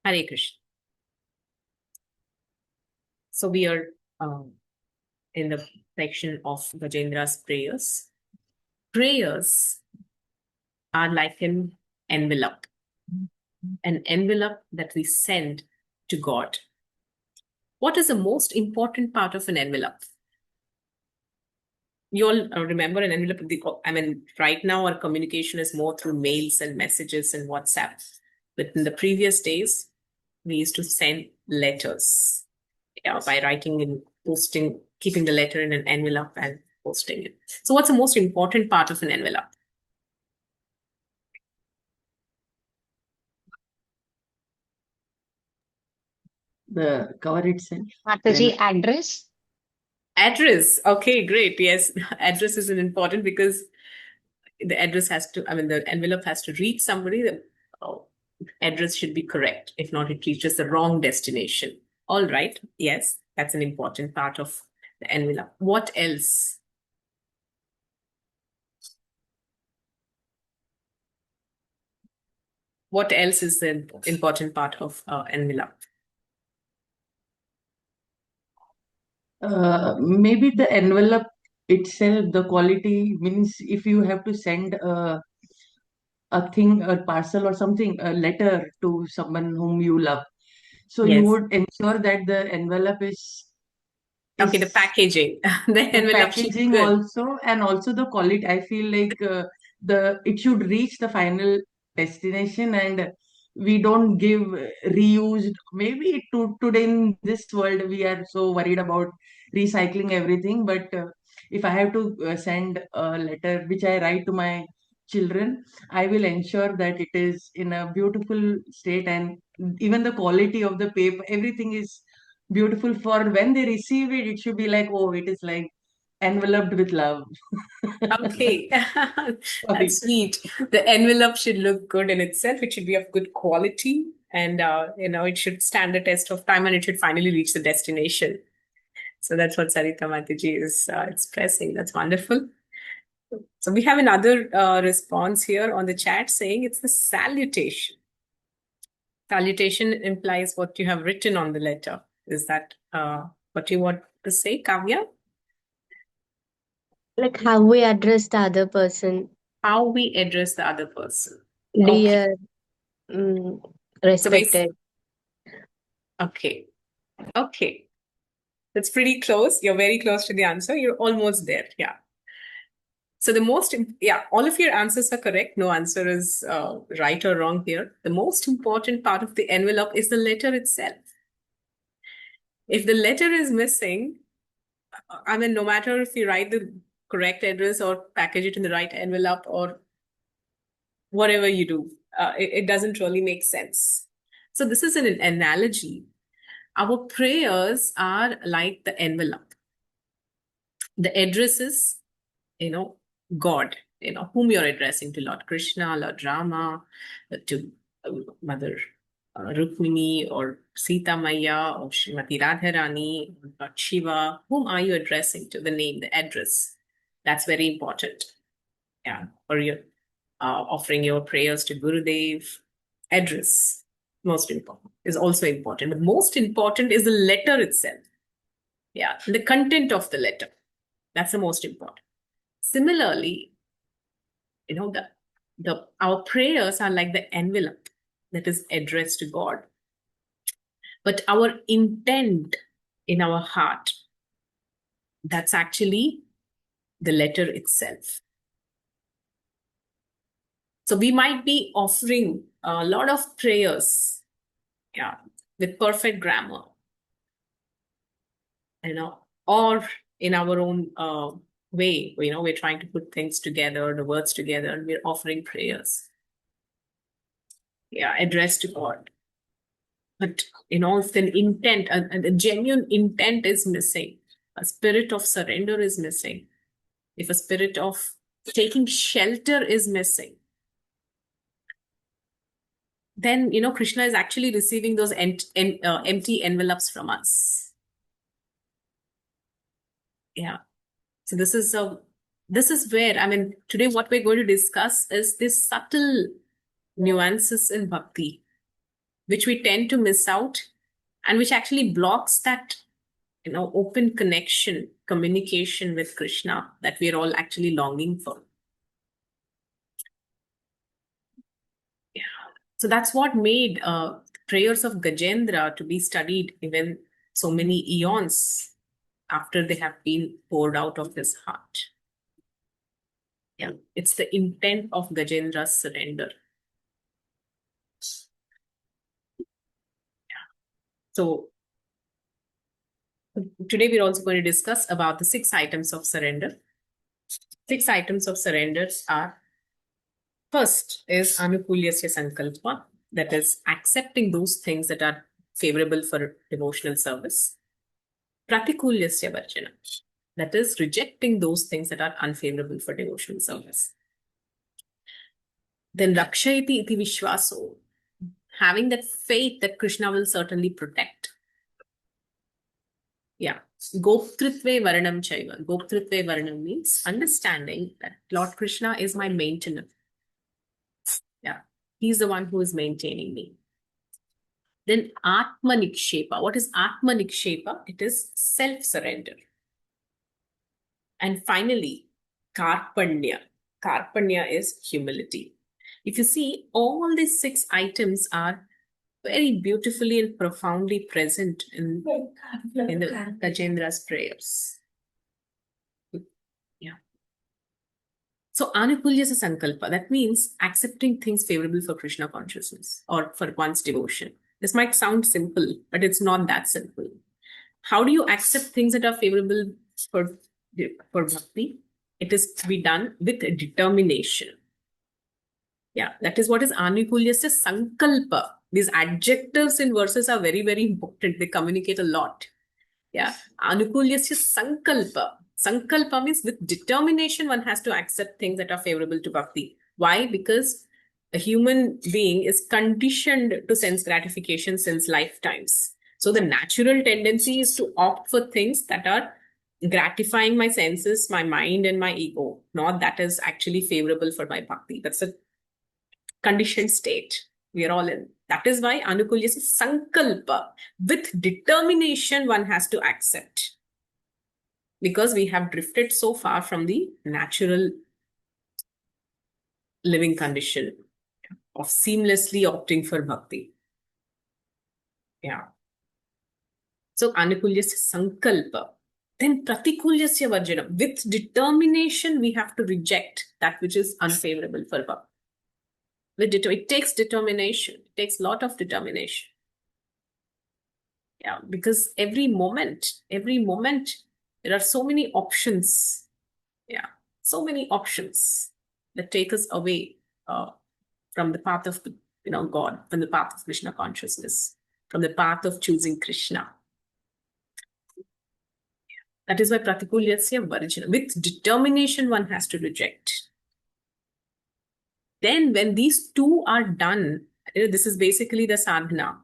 Hare Krishna. So we are in the section of Gajendra's prayers. Prayers are like an envelope that we send to God. What is the most important part of an envelope? You all remember an envelope? Right now our communication is more through mails and messages and WhatsApp. But in the previous days, we used to send letters, by writing and posting, keeping the letter in an envelope and posting it. So what's the most important part of an envelope? The cover itself. Mataji, address? Address. Okay, great. Yes, address is important because the address has to, the envelope has to reach somebody. The address should be correct. If not, it reaches the wrong destination. All right. Yes, that's an important part of the envelope. What else? What else is the important part of envelope? Maybe the envelope itself, the quality means if you have to send a thing, a parcel or something, a letter to someone whom you love. So you Yes. would ensure that the envelope Okay, the is packaging. The the envelope should be packaging good. also, and also the quality. I feel like the it should reach the final destination, and we don't give reused. Maybe today in this world we are so worried about recycling everything, but if I have to send a letter which I write to my children, I will ensure that it is in a beautiful state, and even the quality of the paper, everything is beautiful. For when they receive it, it should be like, oh, it is like enveloped with love. Okay, Sorry. that's sweet. The envelope should look good in itself. It should be of good quality, and it should stand the test of time, and it should finally reach the destination. So that's what Sarita Mataji is expressing. That's wonderful. So we have another response here on the chat saying it's the salutation. Salutation implies what you have written on the letter. Is that what you want to say, Kavya? Like how we address the other person. How we address the other person. Okay. Dear, mm, So base. respected. Okay. Okay. That's pretty close. You're very close to the answer. You're almost there. Yeah. So all of your answers are correct. No answer is right or wrong here. The most important part of the envelope is the letter itself. If the letter is missing, no matter if you write the correct address or package it in the right envelope or whatever you do, it doesn't really make sense. So this is an analogy. Our prayers are like the envelope. The address is, God, whom you're addressing to, Lord Krishna, Lord Rama, to Mother Rukmini or Sita Maya or Srimati Radharani, Lord Shiva. Whom are you addressing to? The name, the address. That's very important. Yeah. Or you're offering your prayers to Gurudev. Address, most important, is also important. But most important is the letter itself. Yeah. The content of the letter. That's the most important. Similarly, the our prayers are like the envelope that is addressed to God. But our intent in our heart, that's actually the letter itself. So we might be offering a lot of prayers, yeah, with perfect grammar, or in our own way, we're trying to put things together, the words together, and we're offering prayers, yeah, addressed to God. But if the intent and the genuine intent is missing, a spirit of surrender is missing, if a spirit of taking shelter is missing, then Krishna is actually receiving those empty envelopes from us. Yeah. So this is where, today what we're going to discuss is this subtle nuances in bhakti. which we tend to miss out, and which actually blocks that open connection, communication with Krishna that we're all actually longing for. Yeah. So that's what made prayers of Gajendra to be studied even so many eons after they have been poured out of his heart. Yeah, it's the intent of Gajendra's surrender. Yeah. So today we're also going to discuss about the 6 items of surrender. 6 items of surrenders are: first is Anukulyasya Sankalpa, that is accepting those things that are favorable for devotional service. Pratikulyasya Varjana, that is rejecting those things that are unfavorable for devotional service. Then Rakshayati iti Vishwaso, having that faith that Krishna will certainly protect. Yeah. Goptritve Varanam Chaiva. Goptritve Varanam means understanding that Lord Krishna is my maintainer. Yeah. He's the one who is maintaining me. Then Atma Nikshepa. What is Atma Nikshepa? It is self-surrender. And finally, Karpanya. Karpanya is humility. If you see, all these 6 items are very beautifully and profoundly present in the Gajendra's prayers. Yeah. So Anukulyasa Sankalpa, that means accepting things favorable for Krishna consciousness or for one's devotion. This might sound simple, but it's not that simple. How do you accept things that are favorable for bhakti? It is to be done with determination. Yeah, that is what is Anukulyasya Sankalpa. These adjectives in verses are very, very important. They communicate a lot. Yeah, Anukulyasya Sankalpa. Sankalpa means with determination one has to accept things that are favorable to bhakti. Why? Because a human being is conditioned to sense gratification since lifetimes. So the natural tendency is to opt for things that are gratifying my senses, my mind, and my ego, not that is actually favorable for my bhakti. That's a conditioned state we are all in. That is why Anukulyasya Sankalpa. With determination, one has to accept. Because we have drifted so far from the natural living condition of seamlessly opting for bhakti. Yeah. So Anukulyasya Sankalpa. Then Pratikulyasya Varjana. With determination, we have to reject that which is unfavorable for bhakti. It takes determination. It takes a lot of determination. Yeah, because every moment, there are so many options. Yeah, so many options that take us away from the path of God, from the path of Krishna consciousness, from the path of choosing Krishna. That is why Pratikulyasya Varjana. With determination, one has to reject. Then when these 2 are done, this is basically the sadhana.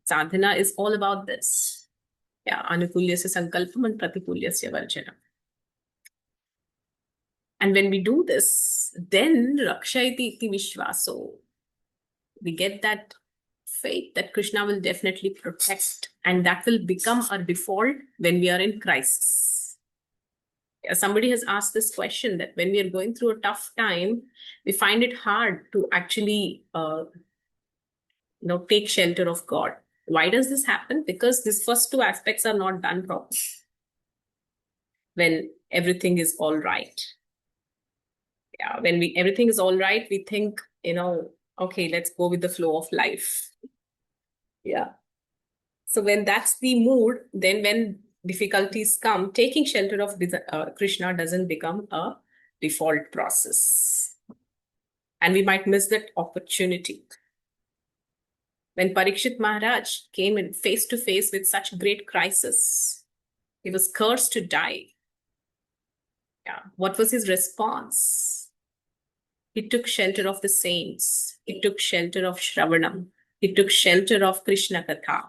Sadhana is all about this. Yeah, Anukulyasya Sankalpam and Pratikulyasya Varjana. And when we do this, then Rakshayati iti Vishwaso. We get that faith that Krishna will definitely protect, and that will become our default when we are in crisis. Somebody has asked this question that when we are going through a tough time, we find it hard to actually take shelter of God. Why does this happen? Because these first 2 aspects are not done properly. When everything is all right. Yeah, when everything is all right, we think, okay, let's go with the flow of life. Yeah. So when that's the mood, then when difficulties come, taking shelter of Krishna doesn't become a default process. And we might miss that opportunity. When Parikshit Maharaj came in face to face with such great crisis, he was cursed to die. Yeah. What was his response? He took shelter of the saints. He took shelter of Shravanam. He took shelter of Krishna Katha.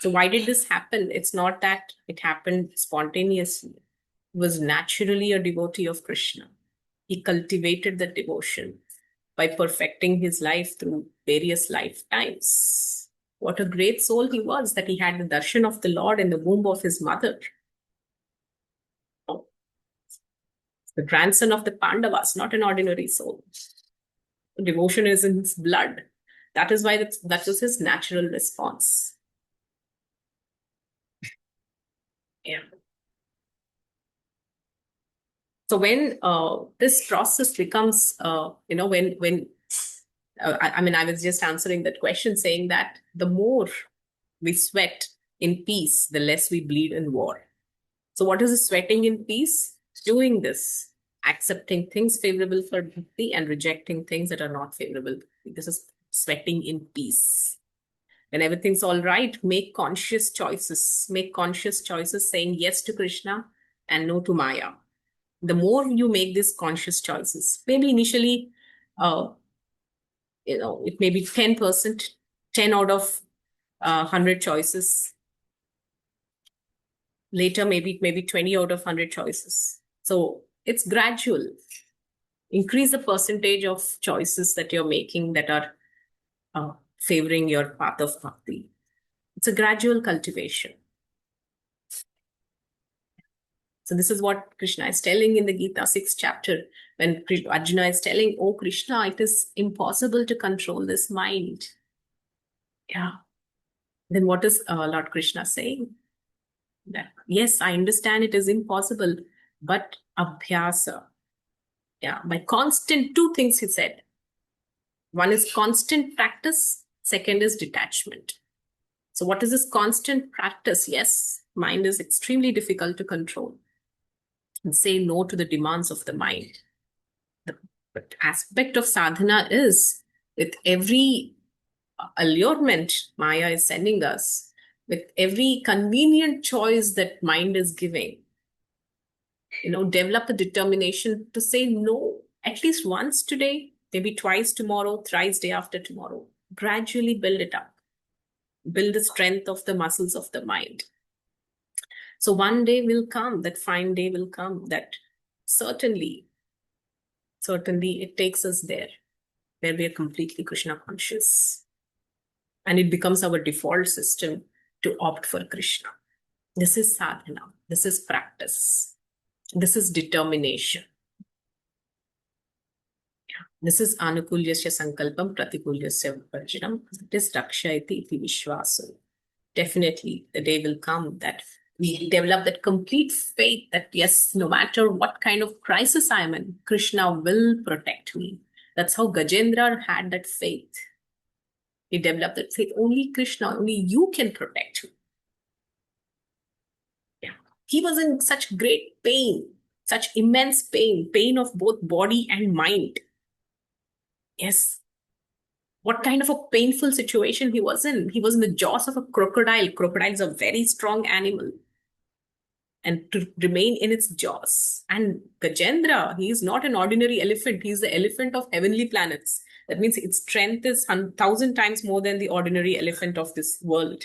So why did this happen? It's not that it happened spontaneously. He was naturally a devotee of Krishna. He cultivated the devotion. by perfecting his life through various lifetimes. What a great soul he was, that he had the darshan of the Lord in the womb of his mother. The grandson of the Pandavas, not an ordinary soul. Devotion is in his blood. That is why that was his natural response. Yeah. So when this process becomes, when I mean, I was just answering that question saying that the more we sweat in peace, the less we bleed in war. So what is the sweating in peace? Doing this, accepting things favorable for bhakti and rejecting things that are not favorable. This is sweating in peace. When everything's all right, make conscious choices. Make conscious choices saying yes to Krishna and no to Maya. The more you make these conscious choices, maybe initially, it may be 10%, 10 out of 100 choices. Later, maybe 20 out of 100 choices. So it's gradual. Increase the percentage of choices that you're making that are favoring your path of bhakti. It's a gradual cultivation. So this is what Krishna is telling in the Gita 6th chapter, when Arjuna is telling, oh Krishna, it is impossible to control this mind. Yeah. Then what is Lord Krishna saying? That yes, I understand it is impossible, but abhyasa. Yeah, by constant, two things he said. One is constant practice, second is detachment. So what is this constant practice? Yes, mind is extremely difficult to control. And say no to the demands of the mind. The aspect of sadhana is, with every allurement Maya is sending us, with every convenient choice that mind is giving, develop a determination to say no at least once today, maybe twice tomorrow, thrice day after tomorrow. Gradually build it up. Build the strength of the muscles of the mind. So one day will come, that fine day will come, that certainly it takes us there, where we are completely Krishna conscious. And it becomes our default system to opt for Krishna. This is sadhana. This is practice. This is determination. This is anukulyasya sankalpam pratikulyasya varjanam. It is rakshayati iti vishvaso. Definitely the day will come that we develop that complete faith that yes, no matter what kind of crisis I am in, Krishna will protect me. That's how Gajendra had that faith. He developed that faith. Only Krishna, only you can protect me. Yeah. He was in such great pain, such immense pain of both body and mind. Yes. What kind of a painful situation he was in? He was in the jaws of a crocodile. Crocodile is a very strong animal. And to remain in its jaws. And Gajendra, he is not an ordinary elephant. He is the elephant of heavenly planets. That means its strength is 1,000 times more than the ordinary elephant of this world.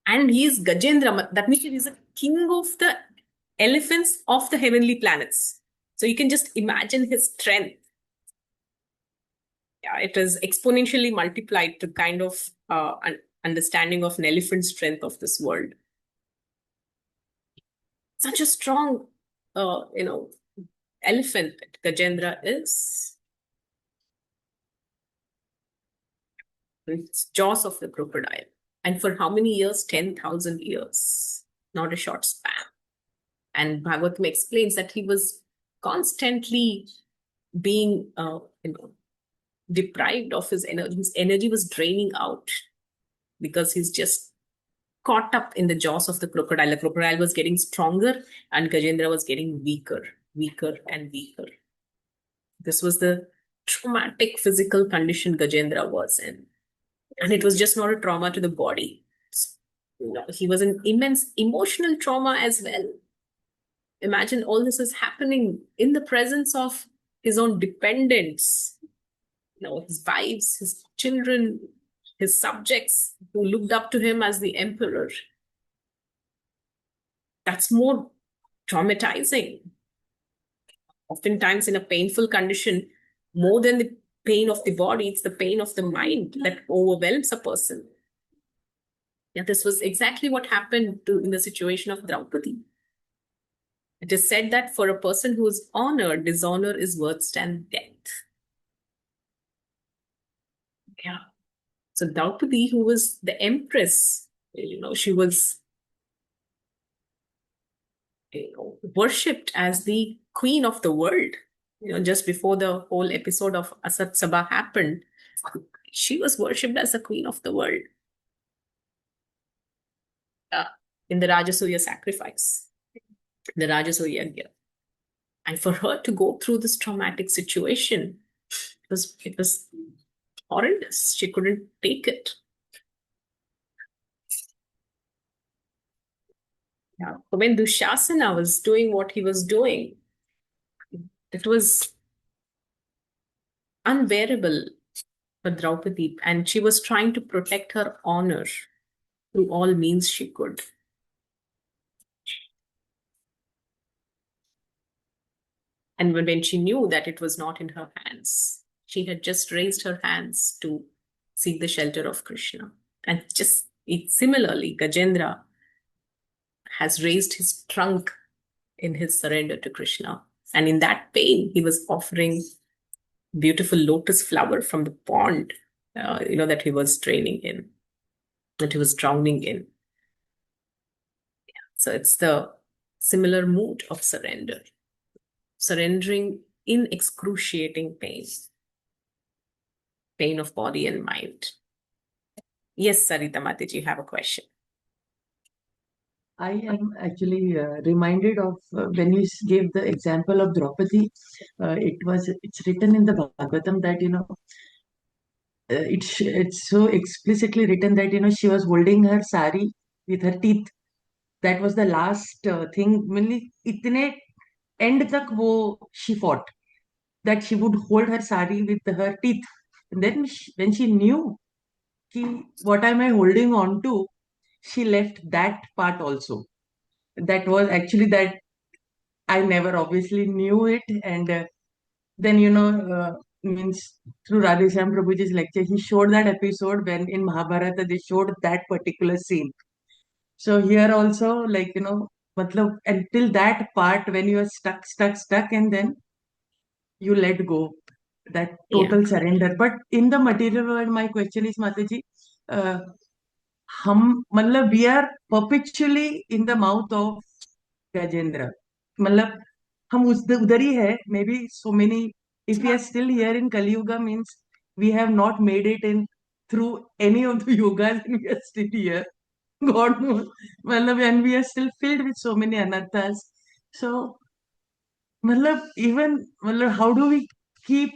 And he is Gajendra. That means he is a king of the elephants of the heavenly planets. So you can just imagine his strength. Yeah, it is exponentially multiplied to kind of understanding of an elephant strength of this world. Such a strong, elephant that Gajendra is. It's jaws of the crocodile. And for how many years? 10,000 years. Not a short span. And Bhagavatam explains that he was constantly being, deprived of his energy. His energy was draining out because he's just caught up in the jaws of the crocodile. The crocodile was getting stronger and Gajendra was getting weaker and weaker. This was the traumatic physical condition Gajendra was in. And it was just not a trauma to the body. He was an immense emotional trauma as well. Imagine all this is happening in the presence of his own dependents, his wives, his children, his subjects who looked up to him as the emperor. That's more traumatizing. Oftentimes in a painful condition, More than the pain of the body, it's the pain of the mind that overwhelms a person. Yeah, this was exactly what happened in the situation of Draupadi. It is said that for a person who is honored, dishonor is worse than death. Yeah. So Draupadi, who was the empress, she was worshipped as the queen of the world. Just before the whole episode of Asat Sabha happened, she was worshipped as the queen of the world in the Rajasuya sacrifice, the Rajasuya Yagya. And for her to go through this traumatic situation, it was horrendous. She couldn't take it. Yeah. When Dushasana was doing what he was doing, it was unbearable for Draupadi, and she was trying to protect her honor through all means she could. And when she knew that it was not in her hands, she had just raised her hands to seek the shelter of Krishna. And just similarly, Gajendra has raised his trunk in his surrender to Krishna. And in that pain, he was offering beautiful lotus flower from the pond, that he was drowning in. So it's the similar mood of surrender, surrendering in excruciating pain of body and mind. Yes, Sarita Mataji, you have a question. I am actually reminded of when you gave the example of Draupadi. It's written in the Bhagavatam that it's so explicitly written that she was holding her sari with her teeth. That was the last thing. Mainly, itne end tak wo she fought, that she would hold her sari with her teeth. And then when she knew what am I holding on to, she left that part also. That was actually that I never obviously knew it. And then, means through Radheshyam Prabhuji's lecture, he showed that episode when in Mahabharata they showed that particular scene. So here also, matlab, until that part when you are stuck, and then you let go, that Yeah. total surrender. But in the material world, my question is, Mataji, uh, we are perpetually in the mouth of Gajendra. मतलब हम उधर ही है. Maybe so many. If we are still here in Kali Yuga, means we have not made it in through any of the yogas, and we are still here. God knows. And we are still filled with so many anarthas. So, even how do we keep,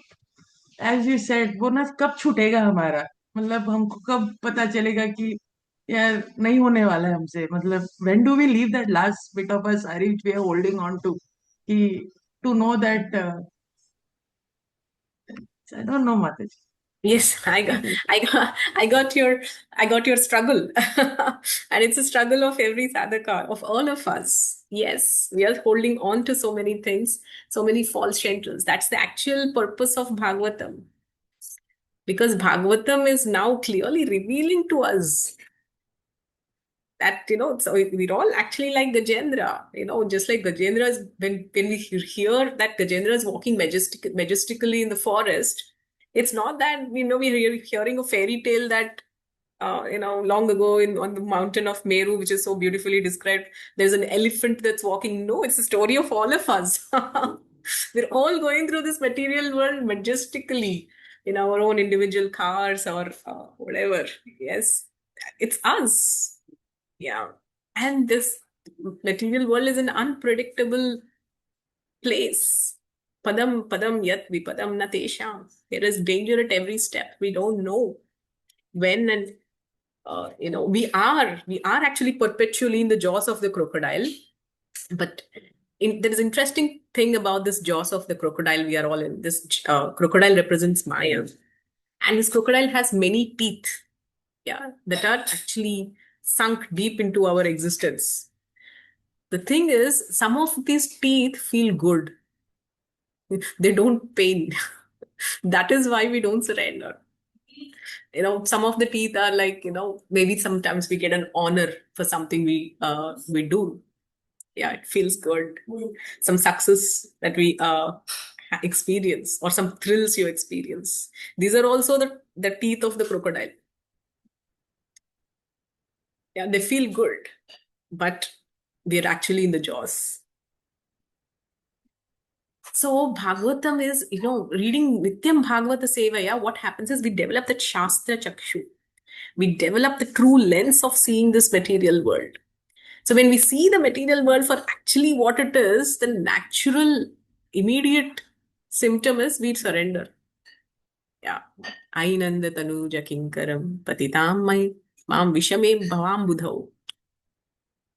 as you said, वो ना कब छूटेगा हमारा, हमको कब पता चलेगा कि यार नहीं होने वाला है हमसे, when do we leave that last bit of a sari which we are holding on to, कि to know that I don't know, Mataji. Yes, I got your struggle. And it's a struggle of every sadhaka, of all of us. Yes, we are holding on to so many things, so many false shelters. That's the actual purpose of Bhagavatam. Because Bhagavatam is now clearly revealing to us that, so we're all actually like Gajendra, just like Gajendra is, when we hear that Gajendra is walking majestically in the forest, it's not that, we're hearing a fairy tale that, long ago on the mountain of Meru, which is so beautifully described, there's an elephant that's walking. No, it's the story of all of us. We're all going through this material world majestically in our own individual cars or whatever. Yes, it's us. Yeah. And this material world is an unpredictable place. Padam padam yat vipadam na tesham. There is danger at every step. We don't know when, and we are actually perpetually in the jaws of the crocodile. But there is interesting thing about this jaws of the crocodile. We are all in this. Crocodile represents Maya, and this crocodile has many teeth. Yeah, that are actually sunk deep into our existence. The thing is, some of these teeth feel good. They don't pain. That is why we don't surrender. Some of the teeth are like, maybe sometimes we get an honor for something we do. Yeah, it feels good. Some success that we experience, or some thrills you experience. These are also the teeth of the crocodile. Yeah, they feel good, but they're actually in the jaws. So Bhagavatam is, reading Nityam Bhagavata Seva, yeah, what happens is we develop the Shastra Chakshu. We develop the true lens of seeing this material world. So when we see the material world for actually what it is, the natural, immediate symptom is we surrender. Yeah. Ainanda tanuja kinkaram patitam mai mam vishame bhavam budhau.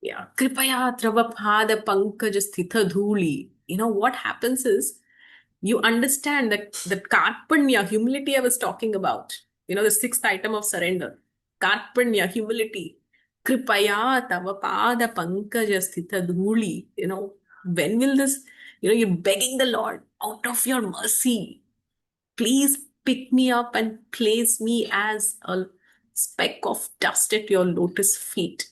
Yeah. Kripaya travapada pankaj sthitha dhuli. What happens is you understand that karpanya, humility I was talking about, the sixth item of surrender. Karpanya, humility. Kripaya tava pada pankaja sthita dhuli. When will this, you're begging the Lord out of your mercy, please pick me up and place me as a speck of dust at your lotus feet.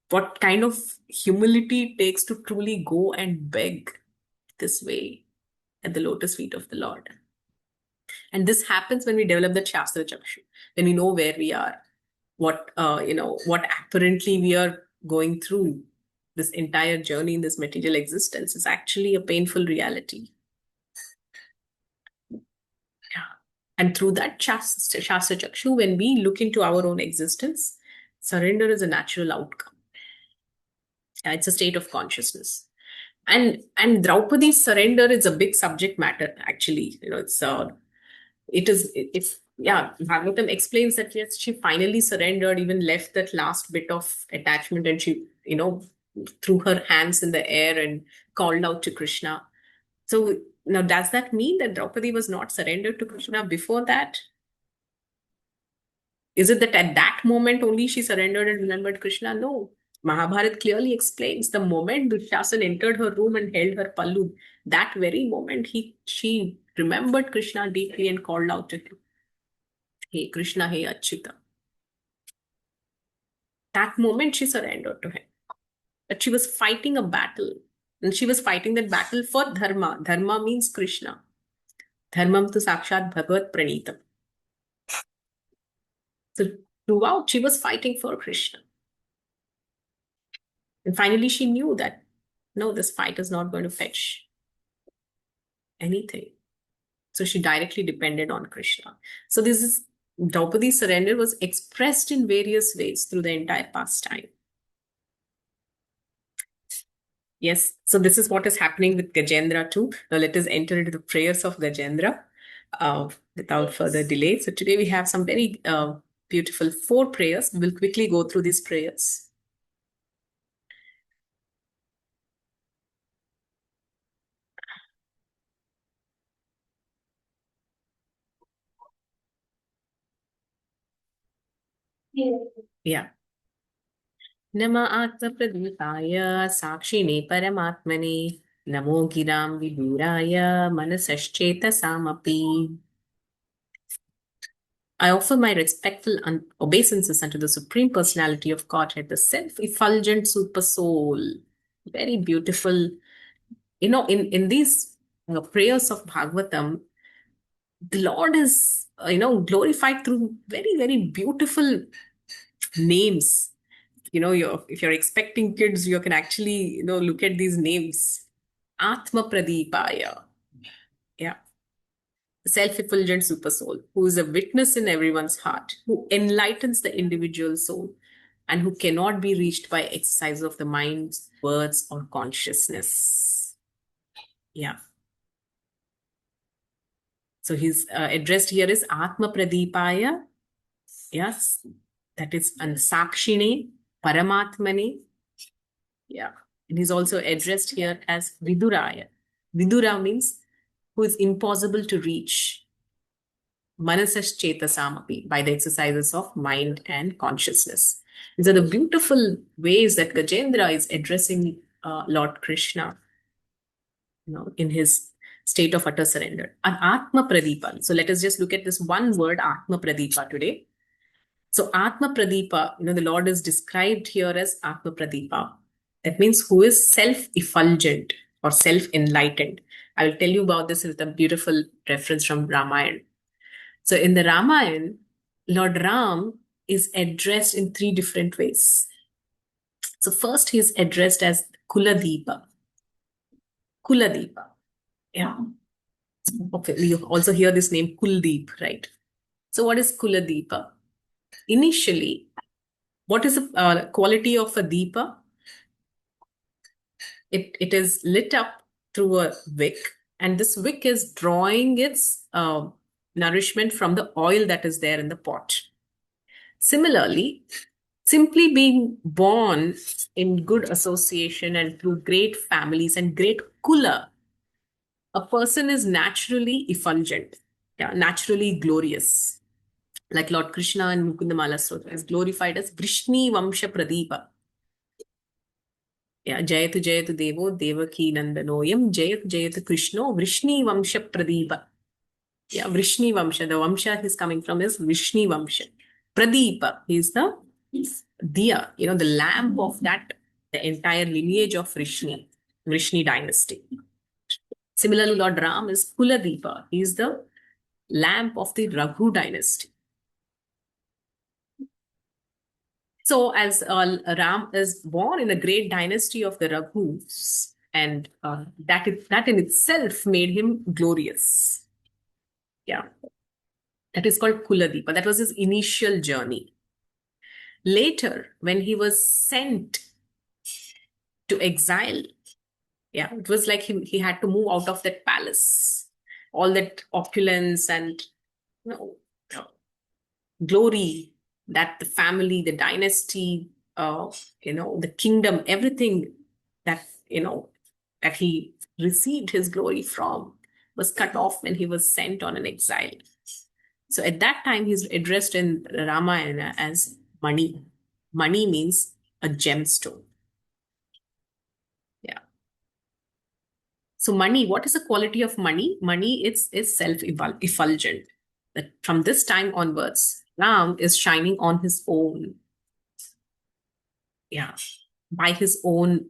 What kind of humility it takes to truly go and beg this way at the lotus feet of the Lord. And this happens when we develop the Shastra Chakshu, when we know where we are, what apparently we are going through. This entire journey in this material existence is actually a painful reality. Yeah. And through that Shastra Chakshu, when we look into our own existence, surrender is a natural outcome. Yeah, it's a state of consciousness. And Draupadi's surrender is a big subject matter, actually. It is, if yeah, Bhagavatam explains that yes, she finally surrendered, even left that last bit of attachment, and she, threw her hands in the air and called out to Krishna. So now, does that mean that Draupadi was not surrendered to Krishna before that? Is it that at that moment only she surrendered and remembered Krishna? No. Mahabharata clearly explains the moment Dushasan entered her room and held her pallu, that very moment she remembered Krishna deeply and called out to him, Hey Krishna, hey Achyuta. That moment she surrendered to him. That she was fighting a battle. And she was fighting that battle for Dharma. Dharma means Krishna. Dharmam tu sakshat bhagavat pranitam. So throughout she was fighting for Krishna. And finally she knew that, no, this fight is not going to fetch anything. So she directly depended on Krishna. So this is Draupadi's surrender was expressed in various ways through the entire pastime. Yes, so this is what is happening with Gajendra too. Now let us enter into the prayers of Gajendra without further delay. So today we have some very beautiful 4 prayers. We'll quickly go through these prayers. Yeah. नम आत्मप्रदीपाय साक्षिणे परमात्मने नमो गिरां विदूराय मनसश्चेतसामपि. I offer my respectful obeisances unto the Supreme Personality of Godhead, the self-effulgent super soul. Very beautiful. In these prayers of Bhagavatam, the Lord is, glorified through very, very beautiful names. If you're expecting kids, you can actually, look at these names. Atma Pradipaya. Yeah. Self-effulgent super soul, who is a witness in everyone's heart, who enlightens the individual soul, and who cannot be reached by exercise of the mind, words, or consciousness. Yeah. So he's addressed here is Atma Pradipaya. Yes. That is Ansakshine, Paramatmane. Yeah. And he's also addressed here as Viduraya. Vidura means who is impossible to reach. Manasas Chetasamapi, by the exercises of mind and consciousness. These are the beautiful ways that Gajendra is addressing Lord Krishna, in his state of utter surrender. An Atma Pradipa. So let us just look at this one word, Atma Pradipa, today. So Atma Pradipa, the Lord is described here as Atma Pradipa. That means who is self-effulgent or self-enlightened. I will tell you about this with a beautiful reference from Ramayana. So in the Ramayana, Lord Ram is addressed in 3 different ways. So first he is addressed as Kuladeepa. Kuladeepa. Yeah. Okay, we also hear this name Kuldeep, right? So what is Kuladeepa? Initially, what is the quality of a deepa? It is lit up through a wick, and this wick is drawing its nourishment from the oil that is there in the pot. Similarly, simply being born in good association and through great families and great kula, a person is naturally effulgent, naturally glorious. Like Lord Krishna in Mukundamala Stotra is glorified as Vrishni Vamsha Pradeepa. Jayatu Jayatu Devo Devaki Nandanoyam Jayatu Jayatu Krishno Vrishni Vamsha Pradeepa. Vrishni Vamsha. The Vamsha he's coming from is Vrishni Vamsha. Pradeepa, he's the diya, the lamp of that, the entire lineage of Vrishni dynasty. Similarly, Lord Ram is Kuladeepa. He is the lamp of the Raghu dynasty. So as Ram is born in a great dynasty of the Raghus, and that in itself made him glorious. That is called Kuladeepa. That was his initial journey. Later, when he was sent to exile, it was like he had to move out of that palace, all that opulence and glory that the family, the dynasty, the kingdom, everything that that he received his glory from was cut off when he was sent on an exile. So at that time, he's addressed in Ramayana as Mani. Mani means a gemstone. So Mani, what is the quality of Mani? Mani is self-effulgent. That from this time onwards, Ram is shining on his own. By his own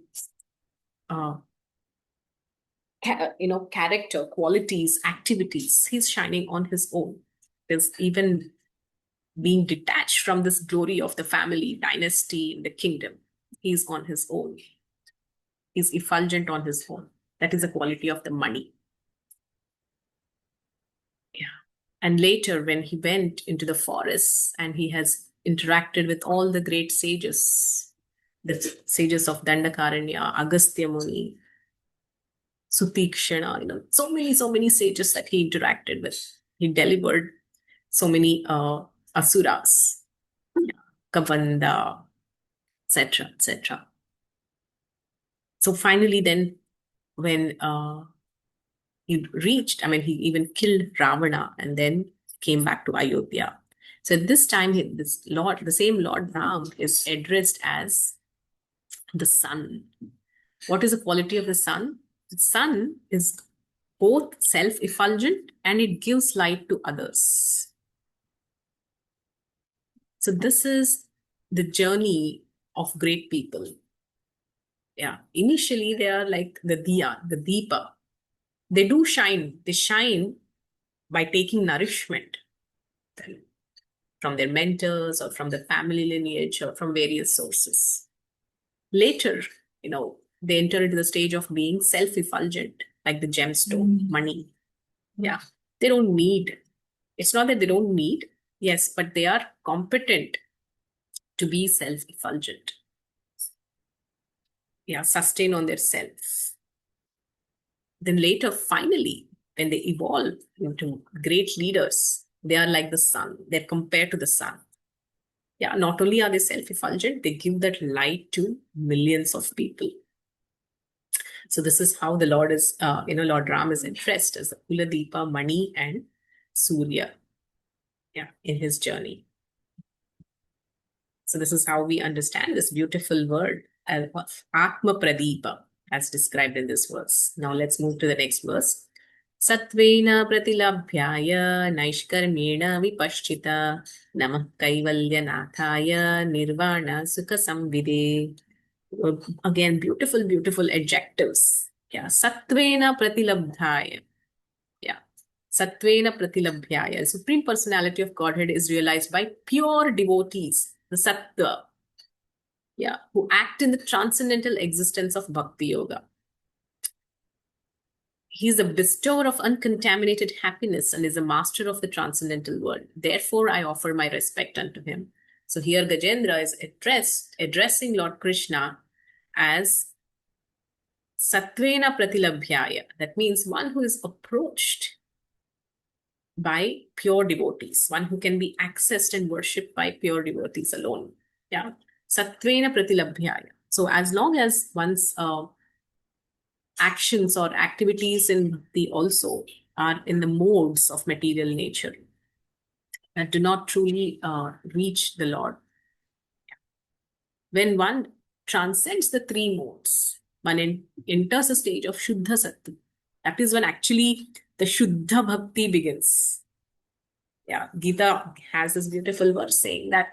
character, qualities, activities. He's shining on his own. There's even being detached from this glory of the family, dynasty, the kingdom. He's on his own. He's effulgent on his own. That is the quality of the Mani. And later, when he went into the forests and he has interacted with all the great sages, the sages of Dandakaranya, Agastya Muni, Sutikshana, so many sages that he interacted with. He delivered so many asuras, Kavanda, etc., etc. So finally, then, when he reached, he even killed Ravana and then came back to Ayodhya. So at this time, the same Lord Ram is addressed as the sun. What is the quality of the sun? The sun is both self-effulgent and it gives light to others. So this is the journey of great people. Initially they are like the diya, the deepa. They do shine. They shine by taking nourishment from their mentors or from the family lineage or from various sources. Later, they enter into the stage of being self-effulgent, like the gemstone, Mani. They don't need. It's not that they don't need, yes, but they are competent to be self-effulgent. Sustain on their self. Then later, finally, when they evolve into great leaders, they are like the sun. They're compared to the sun. Not only are they self-effulgent, they give that light to millions of people. So this is how the Lord is, Lord Ram is addressed as the Kuladeepa, Mani, and Surya. In his journey. So this is how we understand this beautiful word of Atma Pradeepa as described in this verse. Now let's move to the next verse. Satvena pratilabhyaya naishkarmyena vipashchita namah kaivalyanathaya nirvana sukha samvide. Again, beautiful, beautiful adjectives. Yeah, satvena pratilabhyaya. Yeah, satvena pratilabhyaya. Supreme Personality of Godhead is realized by pure devotees, the sattva. Yeah, who act in the transcendental existence of bhakti yoga. He is the bestower of uncontaminated happiness and is a master of the transcendental world. Therefore, I offer my respect unto him. So here Gajendra is addressing Lord Krishna as Satvena Pratilabhyaya. That means one who is approached by pure devotees, one who can be accessed and worshipped by pure devotees alone. Yeah. Satvena Pratilabhyaya. So as long as one's actions or activities in bhakti also are in the modes of material nature that do not truly reach the Lord. When one transcends the three modes, one enters a stage of Shuddha Sattva. That is when actually the Shuddha Bhakti begins. Yeah, Gita has this beautiful verse saying that,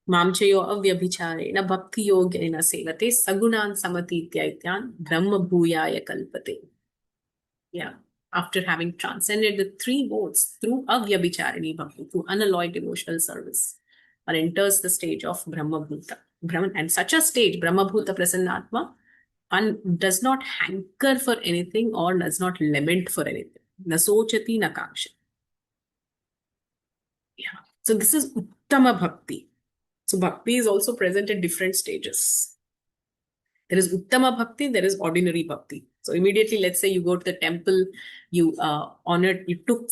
Mamchayo avyabhichareణ bhakti yogena sevate sagunan samatityaityan brahma bhuyaya kalpate. Yeah. After having transcended the three modes through avyabhicharani bhakti, through unalloyed devotional service, one enters the stage of Brahma Bhuta. And such a stage, Brahma Bhuta Prasannatma, one does not hanker for anything or does not lament for anything. Na sochati na kaksha. Yeah. So this is Uttama Bhakti. So Bhakti is also present at different stages. There is Uttama Bhakti, there is ordinary Bhakti. So immediately, let's say you go to the temple, you honored, you took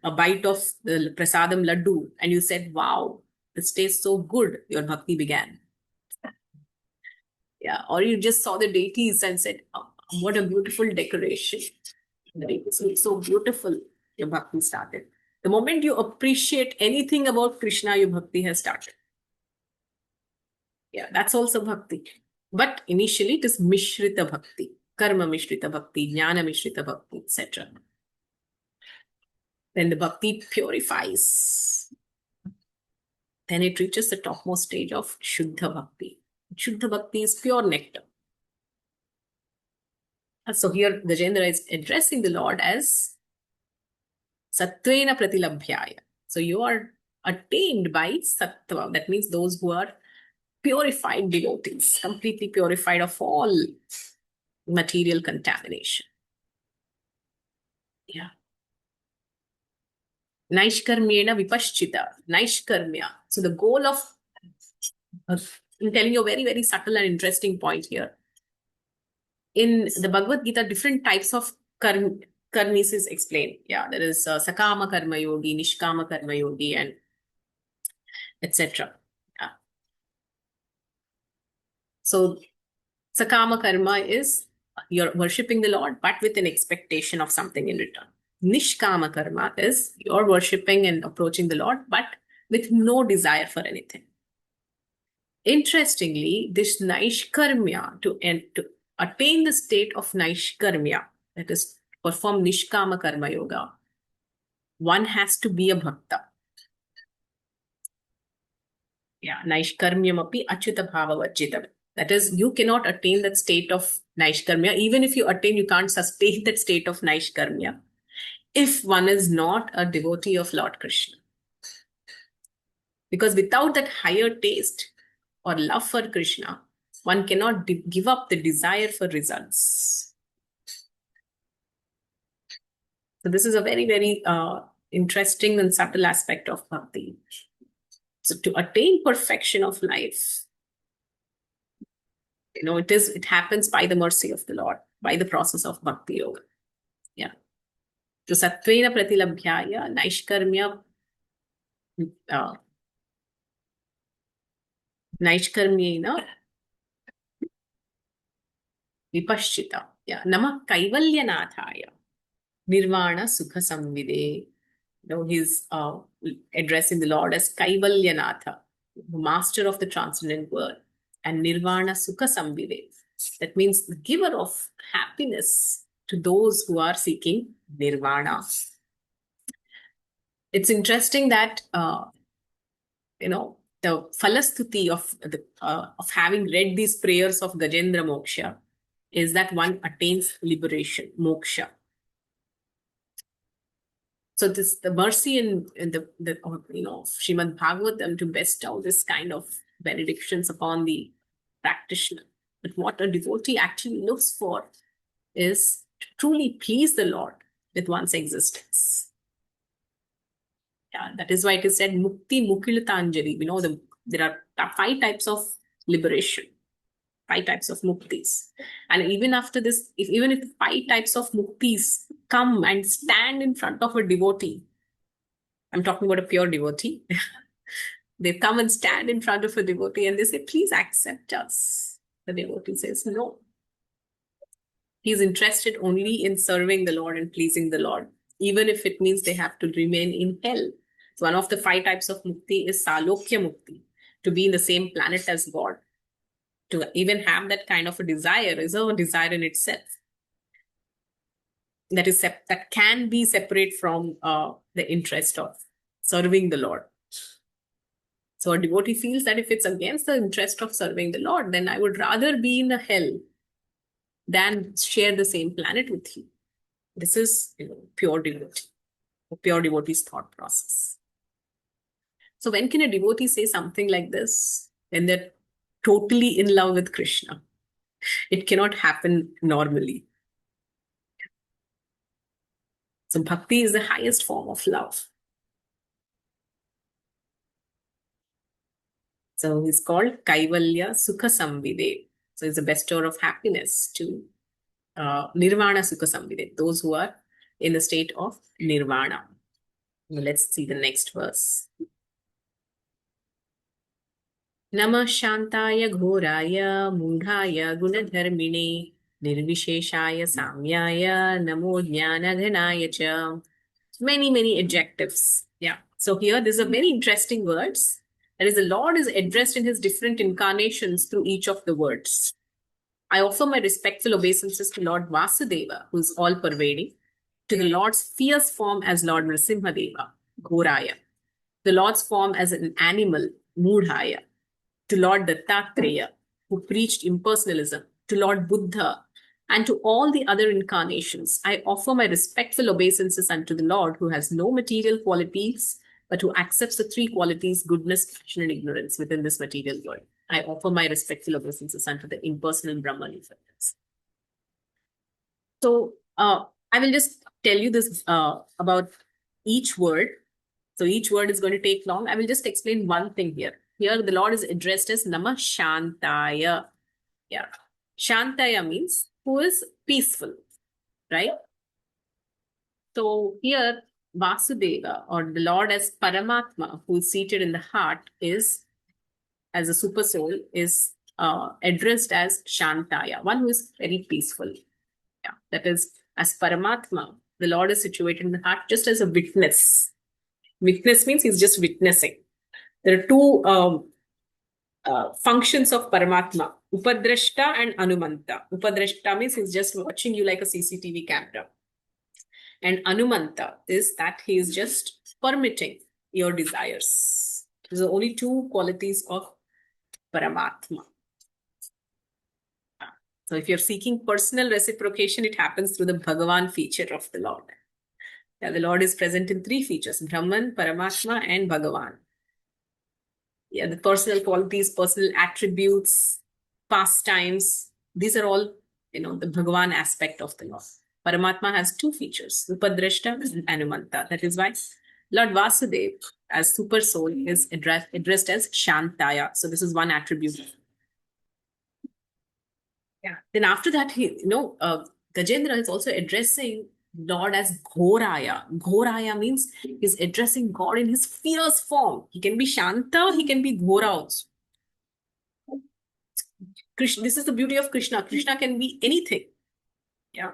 a bite of the prasadam laddu and you said, wow, this tastes so good, your Bhakti began. Yeah, or you just saw the deities and said, oh, what a beautiful decoration. The deities look so beautiful, your Bhakti started. The moment you appreciate anything about Krishna, your Bhakti has started. Yeah, that's also Bhakti. But initially it is Mishrita Bhakti, Karma Mishrita Bhakti, Jnana Mishrita Bhakti, etc. Then the Bhakti purifies. Then it reaches the topmost stage of Shuddha Bhakti. Shuddha Bhakti is pure nectar. So here Gajendra is addressing the Lord as Sattvena Pratilabhyaya. So you are attained by Sattva. That means those who are purified devotees, completely purified of all material contamination. Yeah. Naishkarmyena vipashchita. Naishkarmya. So the goal of, I'm telling you a very, very subtle and interesting point here. In the Bhagavad Gita, different types of karmis is explained. Yeah, there is Sakama Karma Yogi, Nishkama Karma Yogi, and etc. Yeah. So Sakama Karma is you're worshipping the Lord, but with an expectation of something in return. Nishkama Karma is you're worshipping and approaching the Lord, but with no desire for anything. Interestingly, this Naishkarmya, to attain the state of Naishkarmya, that is, perform Nishkama Karma Yoga, one has to be a Bhakta. Yeah, Naishkarmyam api Achyuta Bhava Vajjitam. That is, you cannot attain that state of Naishkarmya. Even if you attain, you can't sustain that state of Naishkarmya if one is not a devotee of Lord Krishna. Because without that higher taste or love for Krishna, one cannot give up the desire for results. So this is a very, very interesting and subtle aspect of bhakti. So to attain perfection of life, it happens by the mercy of the Lord, by the process of bhakti yoga. Yeah. So Sattvena Pratilabhyaya Naishkarmya Naishkarmyena Vipashchita. Yeah. Namah Kaivalyanathaya Nirvana Sukha Samvide. He's addressing the Lord as Kaivalyanatha, the master of the transcendent world, and Nirvana Sukha Samvide. That means the giver of happiness to those who are seeking nirvana. It's interesting that the falastuti of having read these prayers of Gajendra Moksha is that one attains liberation, moksha. So this the mercy in the Srimad Bhagavatam to bestow this kind of benedictions upon the practitioner. But what a devotee actually looks for is to truly please the Lord with one's existence. Yeah, that is why it is said Mukti Mukilitanjali. We know there are 5 types of liberation, 5 types of muktis. And even after this, even if 5 types of muktis come and stand in front of a devotee, I'm talking about a pure devotee, they come and stand in front of a devotee and they say, please accept us. The devotee says, no. He's interested only in serving the Lord and pleasing the Lord, even if it means they have to remain in hell. So one of the 5 types of mukti is Salokya Mukti, to be in the same planet as God. To even have that kind of a desire is a desire in itself. That can be separate from the interest of serving the Lord. So a devotee feels that if it's against the interest of serving the Lord, then I would rather be in a hell than share the same planet with you. This is pure devotee's thought process. So when can a devotee say something like this? When they're totally in love with Krishna. It cannot happen normally. So bhakti is the highest form of love. So he's called Kaivalya Sukha Samvide. So he's the bestower of happiness to Nirvana Sukha Samvide, those who are in the state of Nirvana. Now let's see the next verse. Namah Shantaya Ghoraya Mundhaya Gunadharmine Nirvisheshaya Samyaya Namo Jnana Ghanaya Cha. Many adjectives. Yeah. So here there's a very interesting words. That is, the Lord is addressed in his different incarnations through each of the words. I offer my respectful obeisances to Lord Vasudeva, who is all-pervading, to the Lord's fierce form as Lord Nrsimhadeva, Ghoraya, the Lord's form as an animal, Mudhaya, to Lord Dattatreya, who preached impersonalism, to Lord Buddha, and to all the other incarnations. I offer my respectful obeisances unto the Lord, who has no material qualities, but who accepts the 3 qualities, goodness, passion, and ignorance within this material world. I offer my respectful obeisances unto the impersonal Brahman. So I will just tell you this about each word. So each word is going to take long. I will just explain one thing here. Here the Lord is addressed as Namah Shantaya. Yeah. Shantaya means who is peaceful, right? So here Vasudeva, or the Lord as Paramatma, who is seated in the heart, is as a super soul, is addressed as Shantaya, one who is very peaceful. Yeah, that is, as Paramatma, the Lord is situated in the heart just as a witness. Witness means he's just witnessing. There are 2 functions of Paramatma, Upadrashta and Anumanta. Upadrashta means he's just watching you like a CCTV camera. And Anumanta is that he is just permitting your desires. These are only 2 qualities of Paramatma. So if you're seeking personal reciprocation, it happens through the Bhagavan feature of the Lord. Yeah, the Lord is present in 3 features, Brahman, Paramatma, and Bhagavan. Yeah, the personal qualities, personal attributes, pastimes, these are all, the Bhagavan aspect of the Lord. Paramatma has 2 features, Upadrashta and Anumanta. That is why Lord Vasudeva, as super soul, is addressed as Shantaya. So this is one attribute. Yeah. Then after that, Gajendra is also addressing Lord as Ghoraya. Ghoraya means he's addressing God in his fierce form. He can be Shanta, he can be Ghora also. Krishna, this is the beauty of Krishna. Krishna can be anything. Yeah.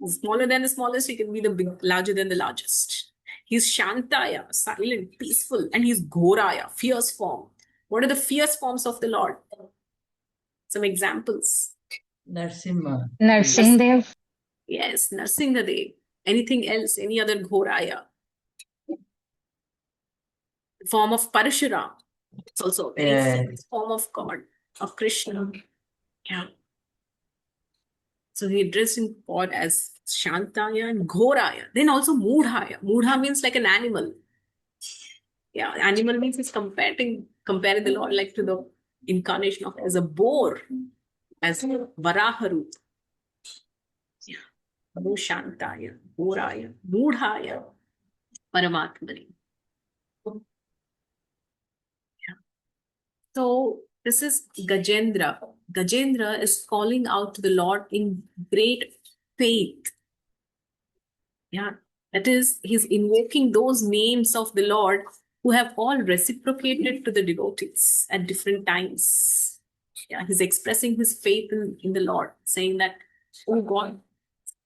Smaller than the smallest, he can be larger than the largest. He's Shantaya, silent, peaceful, and he's Ghoraya, fierce form. What are the fierce forms of the Lord? Some examples. Narsimha. Narsinghdev. Yes, Narsingadev. Anything else? Any other Ghoraya? Form of Parashuram. It's also a very famous form of God, of Krishna. Yeah. So he addressed in God as Shantaya and Ghoraya. Then also Mudhaya. Mudha means like an animal. Yeah, animal means he's comparing the Lord like to the incarnation of as a boar, as Varaharu. Yeah. Shantaya, Ghoraya, Mudhaya, Paramatmani. So this is Gajendra. Gajendra is calling out to the Lord in great faith. Yeah, that is, he's invoking those names of the Lord who have all reciprocated to the devotees at different times. Yeah, he's expressing his faith in the Lord, saying that, oh God,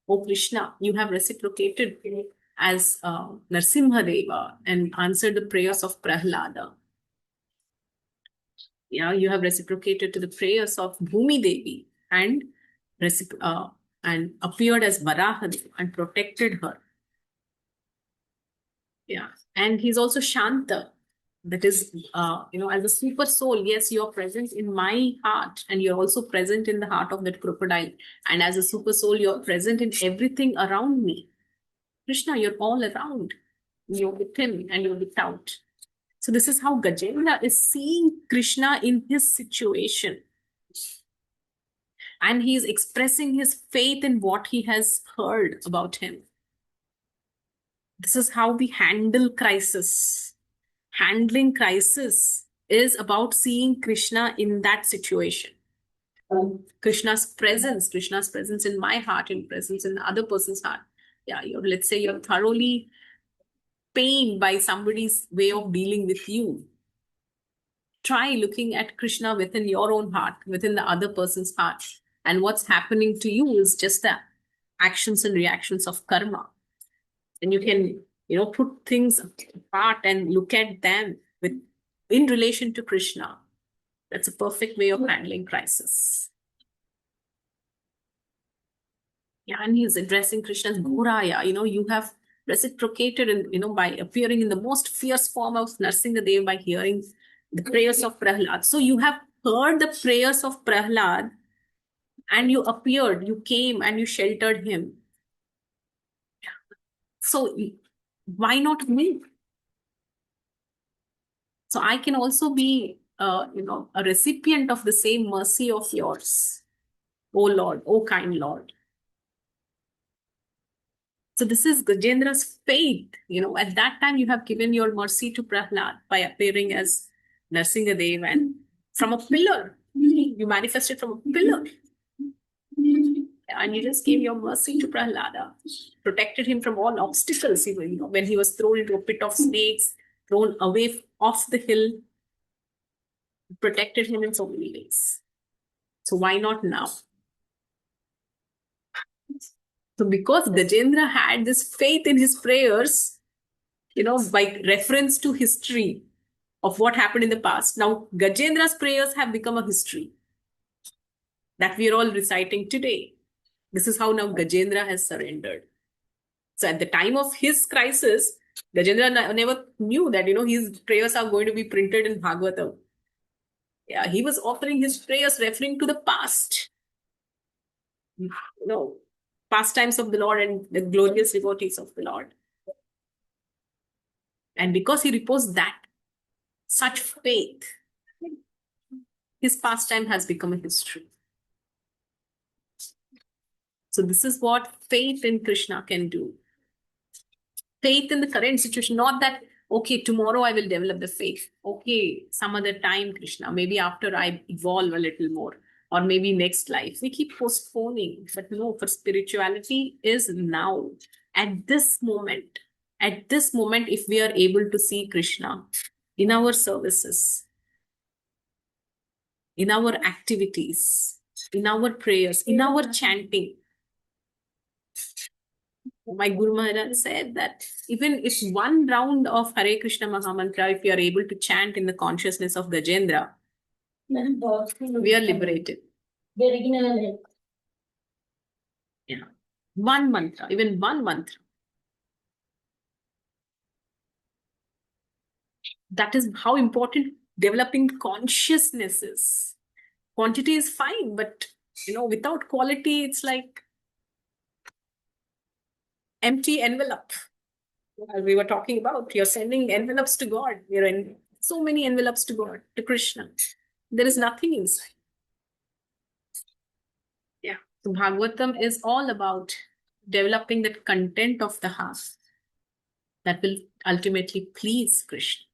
oh Krishna, you have reciprocated as Narsimha Deva and answered the prayers of Prahlada. Yeah, you have reciprocated to the prayers of Bhumi Devi and appeared as Varaha and protected her. Yeah, and he's also Shanta. That is, as a super soul, yes, you're present in my heart, and you're also present in the heart of that crocodile. And as a super soul, you're present in everything around me. Krishna, you're all around. You're within and you're without. So this is how Gajendra is seeing Krishna in his situation. And he is expressing his faith in what he has heard about him. This is how we handle crisis. Handling crisis is about seeing Krishna in that situation. Krishna's presence in my heart, and presence in the other person's heart. Yeah, let's say you're thoroughly pained by somebody's way of dealing with you. Try looking at Krishna within your own heart, within the other person's heart. And what's happening to you is just the actions and reactions of karma. And you can, put things apart and look at them in relation to Krishna. That's a perfect way of handling crisis. Yeah, and he's addressing Krishna's Ghoraya. You have reciprocated and, by appearing in the most fierce form of Narsingadev by hearing the prayers of Prahlad. So you have heard the prayers of Prahlad and you appeared, you came and you sheltered him. So why not me? So I can also be, a recipient of the same mercy of yours. O Lord, O kind Lord. So this is Gajendra's faith. At that time you have given your mercy to Prahlad by appearing as Narsingadev and from a pillar. You manifested from a pillar. And you just gave your mercy to Prahlada, protected him from all obstacles. When he was thrown into a pit of snakes, thrown away off the hill, protected him in so many ways. So why not now? So because Gajendra had this faith in his prayers, by reference to history of what happened in the past, now Gajendra's prayers have become a history that we are all reciting today. This is how now Gajendra has surrendered. So at the time of his crisis, Gajendra never knew that, his prayers are going to be printed in Bhagavatam. Yeah, he was offering his prayers referring to the past. Pastimes of the Lord and the glorious devotees of the Lord. And because he reposed such faith, his pastime has become a history. So this is what faith in Krishna can do. Faith in the current situation, not that, okay, tomorrow I will develop the faith. Okay, some other time, Krishna, maybe after I evolve a little more, or maybe next life. We keep postponing, but no, for spirituality is now. At this moment, if we are able to see Krishna in our services, in our activities, in our prayers, in our chanting. My Guru Maharaj said that even if one round of Hare Krishna Mahamantra, if you are able to chant in the consciousness of Gajendra, we are liberated. Yeah. One mantra, even one mantra. That is how important developing consciousness is. Quantity is fine, but without quality, it's like empty envelope. As we were talking about, you're sending envelopes to God. You're in so many envelopes to God, to Krishna. There is nothing inside. Yeah. So Bhagavatam is all about developing the content of the heart that will ultimately please Krishna.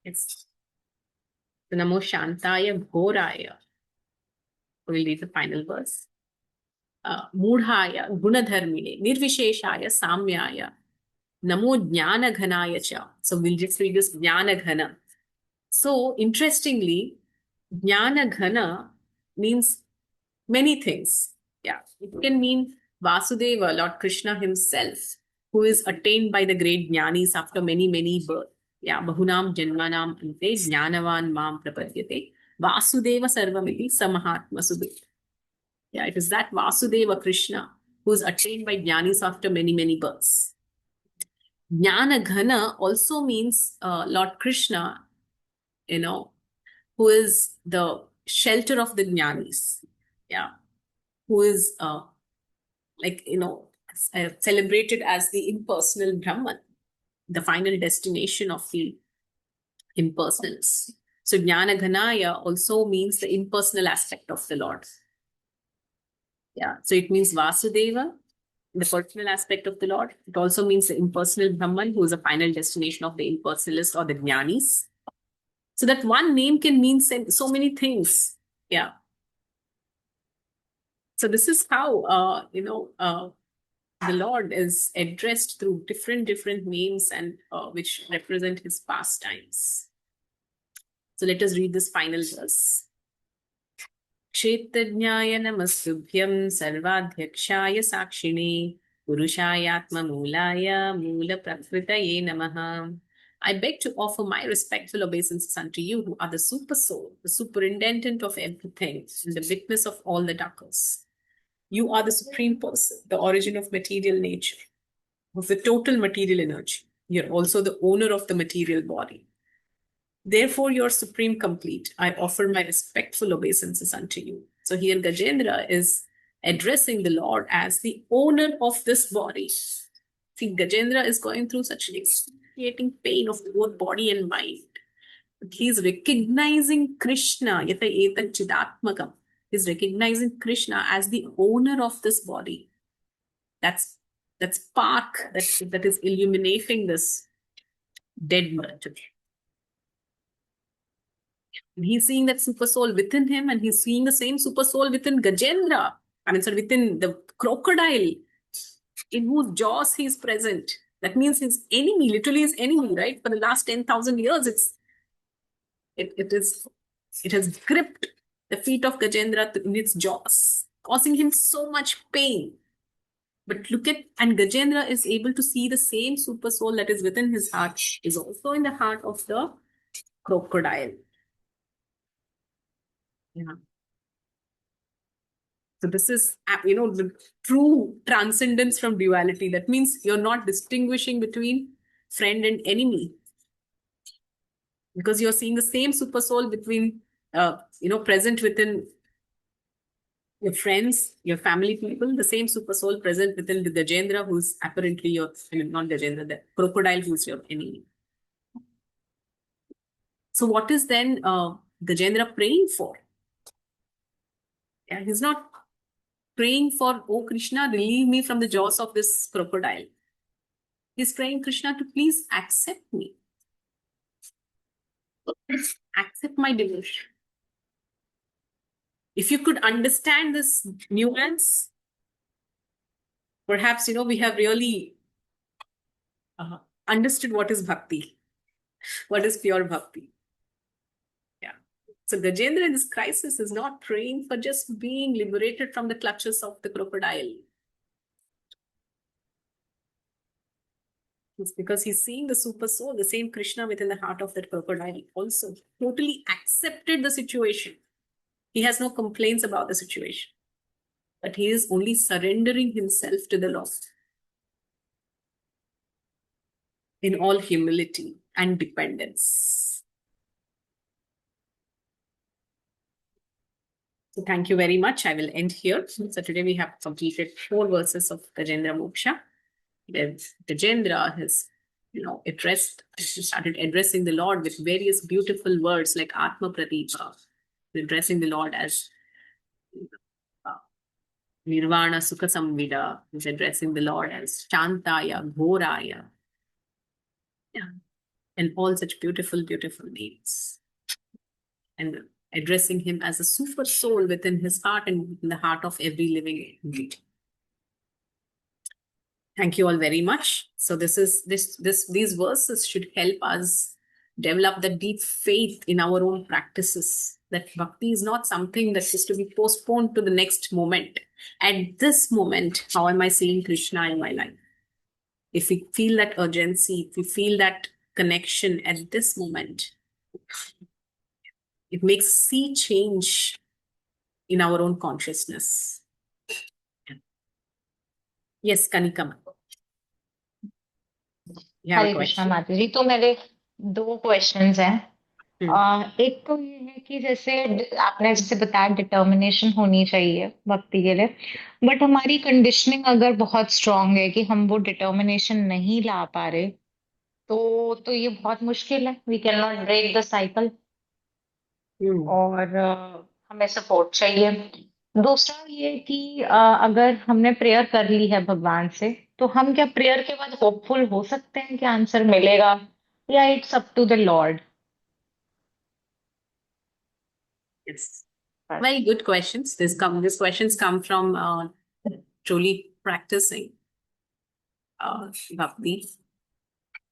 It's the Namo Shantaya Ghoraya. We'll read the final verse. Mudhaya Gunadharmine Nirvisheshaya Samyaya Namo Jnana Ghanaya Cha. So we'll just read this Jnana Ghana. So interestingly, Jnana Ghana means many things. Yeah, it can mean Vasudeva, Lord Krishna himself, who is attained by the great jnanis after many, many births. Yeah, Bahunam Janmanam Ante Jnanavan Mam Prapadyate Vasudeva Sarvamiti Samahatma Sudhir. Yeah, it is that Vasudeva Krishna who is attained by jnanis after many, many births. Jnana Ghana also means Lord Krishna, who is the shelter of the jnanis. Yeah, who is celebrated as the impersonal Brahman, the final destination of the impersonals. So Jnana Ghanaya also means the impersonal aspect of the Lord. Yeah, so it means Vasudeva, the personal aspect of the Lord. It also means the impersonal Brahman, who is the final destination of the impersonalists or the Jnanis. So that one name can mean so many things. Yeah. So this is how the Lord is addressed through different names and which represent his pastimes. So let us read this final verse. Kshetrajnaya namastubhyam sarvadhyakshaya sakshine purushayatma mulaya mula prakritaye namaha. I beg to offer my respectful obeisances unto you, who are the super soul, the superintendent of everything, and the witness of all that occurs. You are the supreme person, the origin of material nature, of the total material energy. You're also the owner of the material body. Therefore, you're supreme complete. I offer my respectful obeisances unto you. So here Gajendra is addressing the Lord as the owner of this body. See, Gajendra is going through such an excruciating pain of both body and mind. But he's recognizing Krishna, yata etat chidatmakam. He's recognizing Krishna as the owner of this body. That's spark that is illuminating this dead matter. And he's seeing that super soul within him, and he's seeing the same super soul within Gajendra. Within the crocodile, in whose jaws he's present. That means his enemy, literally his enemy, right? For the last 10,000 years, it has gripped the feet of Gajendra in its jaws, causing him so much pain. But and Gajendra is able to see the same super soul that is within his heart is also in the heart of the crocodile. Yeah. So this is, the true transcendence from duality. That means you're not distinguishing between friend and enemy, because you're seeing the same super soul between, present within your friends, your family people, the same super soul present within the Gajendra, who's apparently not Gajendra, the crocodile who's your enemy. So what is then Gajendra praying for? Yeah, he's not praying for, oh Krishna, relieve me from the jaws of this crocodile. He's praying, Krishna, to please accept me. Accept my devotion. If you could understand this nuance, perhaps, we have really understood what is bhakti, what is pure bhakti. Yeah. So Gajendra in this crisis is not praying for just being liberated from the clutches of the crocodile. It's because he's seeing the super soul, the same Krishna within the heart of that crocodile also totally accepted the situation. He has no complaints about the situation, but he is only surrendering himself to the Lord in all humility and dependence. So thank you very much. I will end here. So today we have completed 4 verses of Gajendra Moksha. Gajendra has, started addressing the Lord with various beautiful words like Atma Pratipa, addressing the Lord as Nirvana Sukha Samvida, is addressing the Lord as Shantaya, Ghoraya, and all such beautiful, beautiful names. And addressing him as a super soul within his heart and in the heart of every living entity. Thank you all very much. So these verses should help us develop the deep faith in our own practices. That bhakti is not something that is to be postponed to the next moment. At this moment, how am I seeing Krishna in my life? If we feel that urgency, if we feel that connection at this moment, it makes sea change in our own consciousness. Yes, Kanika. You have a Hare Krishna question? माता जी। तो मेरे 2 questions हैं। एक तो ये है कि जैसे आपने जैसे बताया डिटर्मिनेशन होनी चाहिए भक्ति के लिए, बट हमारी कंडीशनिंग अगर बहुत स्ट्रांग है कि हम वो डिटर्मिनेशन नहीं ला पा रहे, तो ये बहुत मुश्किल है। We can not break the cycle और हमें सपोर्ट चाहिए। दूसरा ये कि अगर हमने प्रेयर कर ली है भगवान से, तो हम क्या प्रेयर के बाद होपफुल हो सकते हैं कि आंसर मिलेगा, या it's up to the lord? Yes. Very good questions. These questions come from truly practicing bhakti.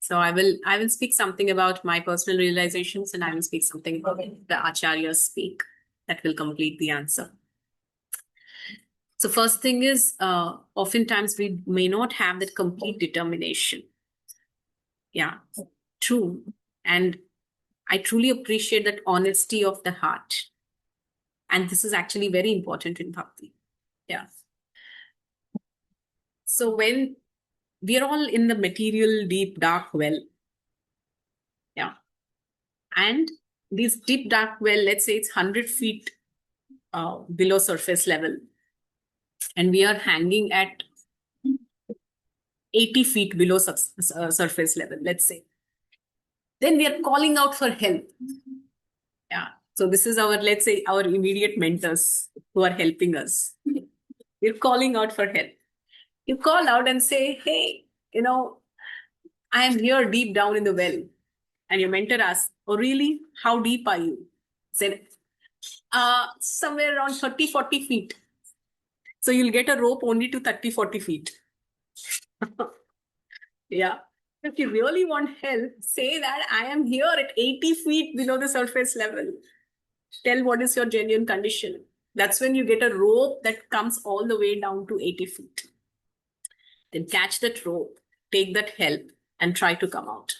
So I will speak something about my personal realizations, and I will speak something about the acharyas speak that will complete the answer. So first thing is, oftentimes we may not have that complete determination. Yeah, true. And I truly appreciate that honesty of the heart. And this is actually very important in bhakti. Yeah. So when we are all in the material deep dark well, yeah, and this deep dark well, let's say it's 100 feet below surface level, and we are hanging at 80 feet below surface level, let's say, then we are calling out for help. Yeah. So this is our, let's say, our immediate mentors who are helping us. We're calling out for help. You call out and say, hey, I am here deep down in the well. And your mentor asks, oh, really? How deep are you? Said, somewhere around 30, 40 feet. So you'll get a rope only to 30, 40 feet. Yeah. If you really want help, say that I am here at 80 feet below the surface level. Tell what is your genuine condition. That's when you get a rope that comes all the way down to 80 feet. Then catch that rope, take that help, and try to come out.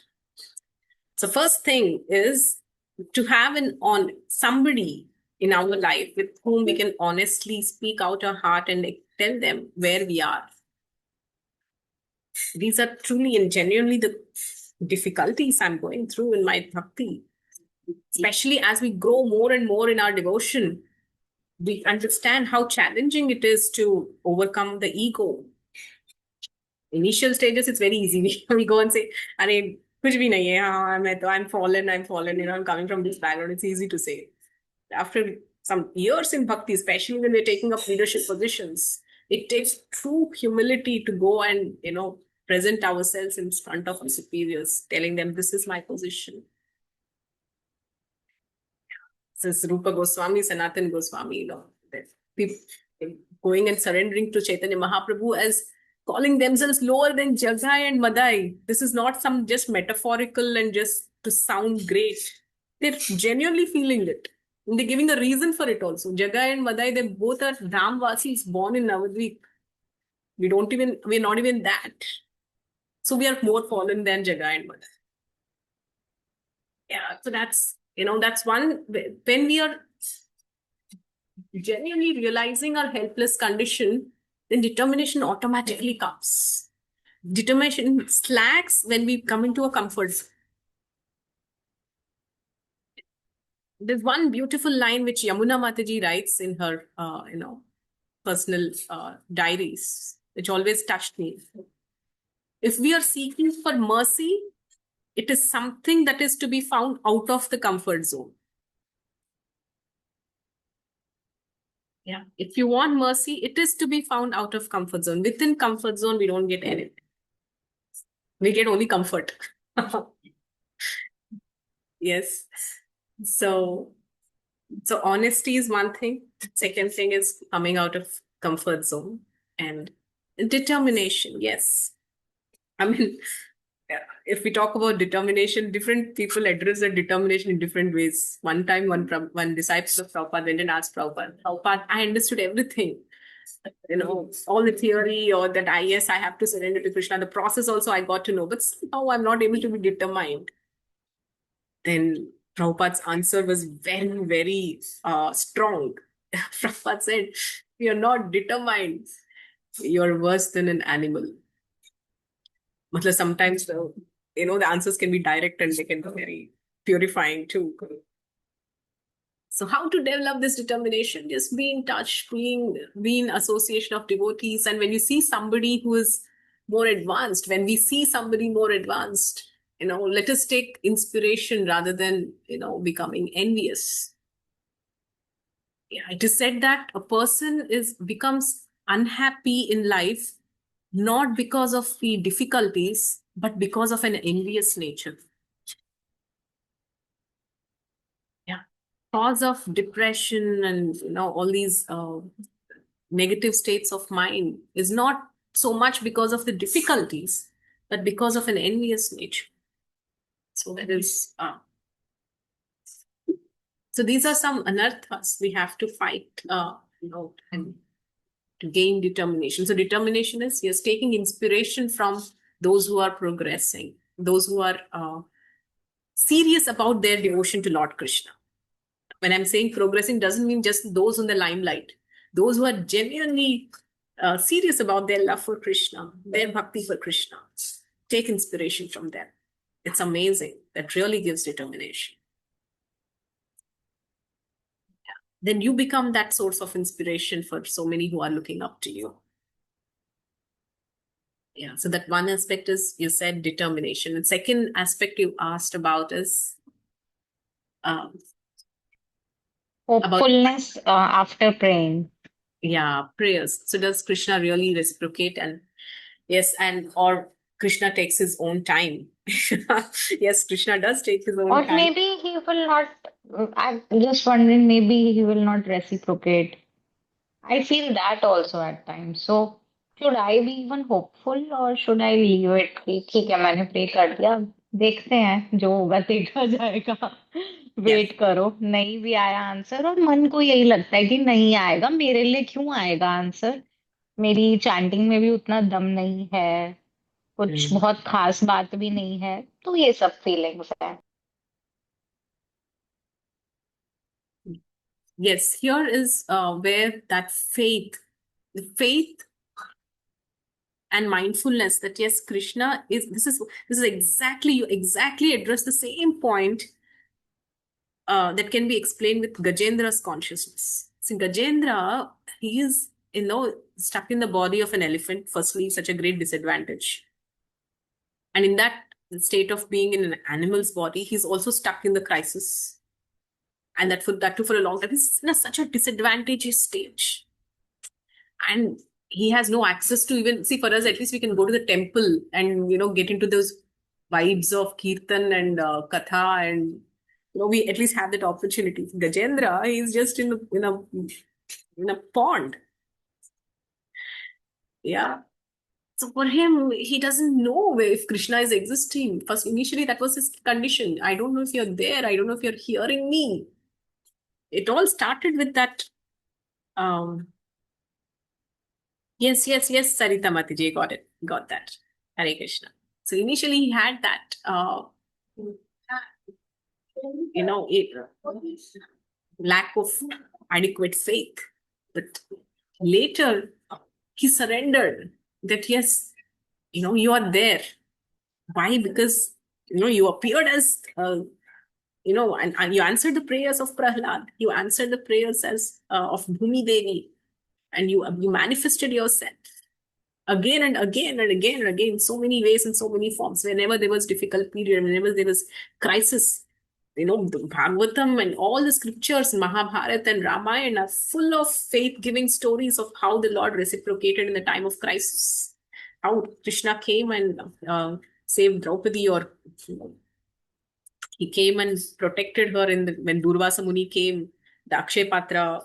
So first thing is to have somebody in our life with whom we can honestly speak out our heart and tell them where we are. These are truly and genuinely the difficulties I'm going through in my bhakti. Especially as we grow more and more in our devotion, we understand how challenging it is to overcome the ego. Initial stages, it's very easy. We go and say, "Arey, kuch bhi nahi hai. I'm fallen. I'm coming from this background." It's easy to say. After some years in bhakti, especially when we're taking up leadership positions, it takes true humility to go and, present ourselves in front of our superiors, telling them, this is my position. Since Rupa Goswami, Sanatan Goswami, people going and surrendering to Chaitanya Mahaprabhu as calling themselves lower than Jagai and Madai. This is not some just metaphorical and just to sound great. They're genuinely feeling it. And they're giving a reason for it also. Jagai and Madai, they both are Ramvasis born in Navadvip. We're not even that. So we are more fallen than Jagai and Madai. Yeah, so that's one. When we are genuinely realizing our helpless condition, then determination automatically comes. Determination slacks when we come into a comfort zone. There's one beautiful line which Yamuna Mataji writes in her, personal diaries, which always touched me. If we are seeking for mercy, it is something that is to be found out of the comfort zone. Yeah. If you want mercy, it is to be found out of comfort zone. Within comfort zone, we don't get anything. We get only comfort. Yes. So honesty is one thing. Second thing is coming out of comfort zone, and determination. Yes. I mean, if we talk about determination, different people address their determination in different ways. One time, one disciple of Prabhupada went and asked Prabhupada, Prabhupada, I understood everything. All the theory, or that yes, I have to surrender to Krishna. The process also I got to know, but somehow I'm not able to be determined. Then Prabhupada's answer was very, very strong. Prabhupada said, you're not determined. You're worse than an animal. Matlab, sometimes the answers can be direct and they can be very purifying too. So how to develop this determination? Just be in touch, be in association of devotees. And when you see somebody who is more advanced, when we see somebody more advanced, let us take inspiration rather than, becoming envious. Yeah, it is said that a person becomes unhappy in life, not because of the difficulties, but because of an envious nature. Yeah. Cause of depression and all these negative states of mind is not so much because of the difficulties, but because of an envious nature. So that is so these are some anarthas we have to fight, and to gain determination. So determination is, yes, taking inspiration from those who are progressing, those who are serious about their devotion to Lord Krishna. When I'm saying progressing, doesn't mean just those in the limelight. Those who are genuinely serious about their love for Krishna, their bhakti for Krishna, take inspiration from them. It's amazing. That really gives determination. Then you become that source of inspiration for so many who are looking up to you. Yeah, so that one aspect is, you said, determination. And second aspect you asked about is Hopefulness after praying. Prayers. So does Krishna really reciprocate? And yes, or Krishna takes his own time. Yes, Krishna does take his own Or time. maybe he will not, I'm just wondering, maybe he will not reciprocate. I feel that also at times. So, should I be even hopeful or should I leave it? कि ठीक है मैंने pray कर दिया देखते हैं जो होगा देखा जाएगा Yes. वेट करो नहीं भी आया आंसर और मन को यही लगता है कि नहीं आएगा मेरे लिए क्यों आएगा आंसर मेरी चैंटिंग में भी उतना दम नहीं है कुछ बहुत खास बात भी नहीं है तो ये सब फीलिंग्स है Yes, here is where that faith and mindfulness, that yes, Krishna is, this is exactly, you exactly address the same point that can be explained with Gajendra's consciousness. See, Gajendra, he is, stuck in the body of an elephant, firstly, such a great disadvantage. And in that state of being in an animal's body, he's also stuck in the crisis. And that too for a long time. He's in such a disadvantageous stage. And he has no access to, even, see, for us, at least we can go to the temple and, get into those vibes of kirtan and katha, and, we at least have that opportunity. Gajendra, he's just in a pond. Yeah. So for him, he doesn't know if Krishna is existing. First, initially, that was his condition. I don't know if you're there. I don't know if you're hearing me. It all started with that. Yes, Sarita Matiji, got that. Hare Krishna. So initially, he had that, it, lack of adequate faith. But later, he surrendered that, yes, you are there. Why? Because, you appeared as, and you answered the prayers of Prahlad. You answered the prayers of Bhumi Devi, and you manifested yourself again and again and again and again, so many ways and so many forms. Whenever there was difficult period, whenever there was crisis, the Bhagavatam and all the scriptures, Mahabharata and Ramayana, are full of faith-giving stories of how the Lord reciprocated in the time of crisis. How Krishna came and saved Draupadi, or he came and protected her when Durvasa Muni came, the Akshay Patra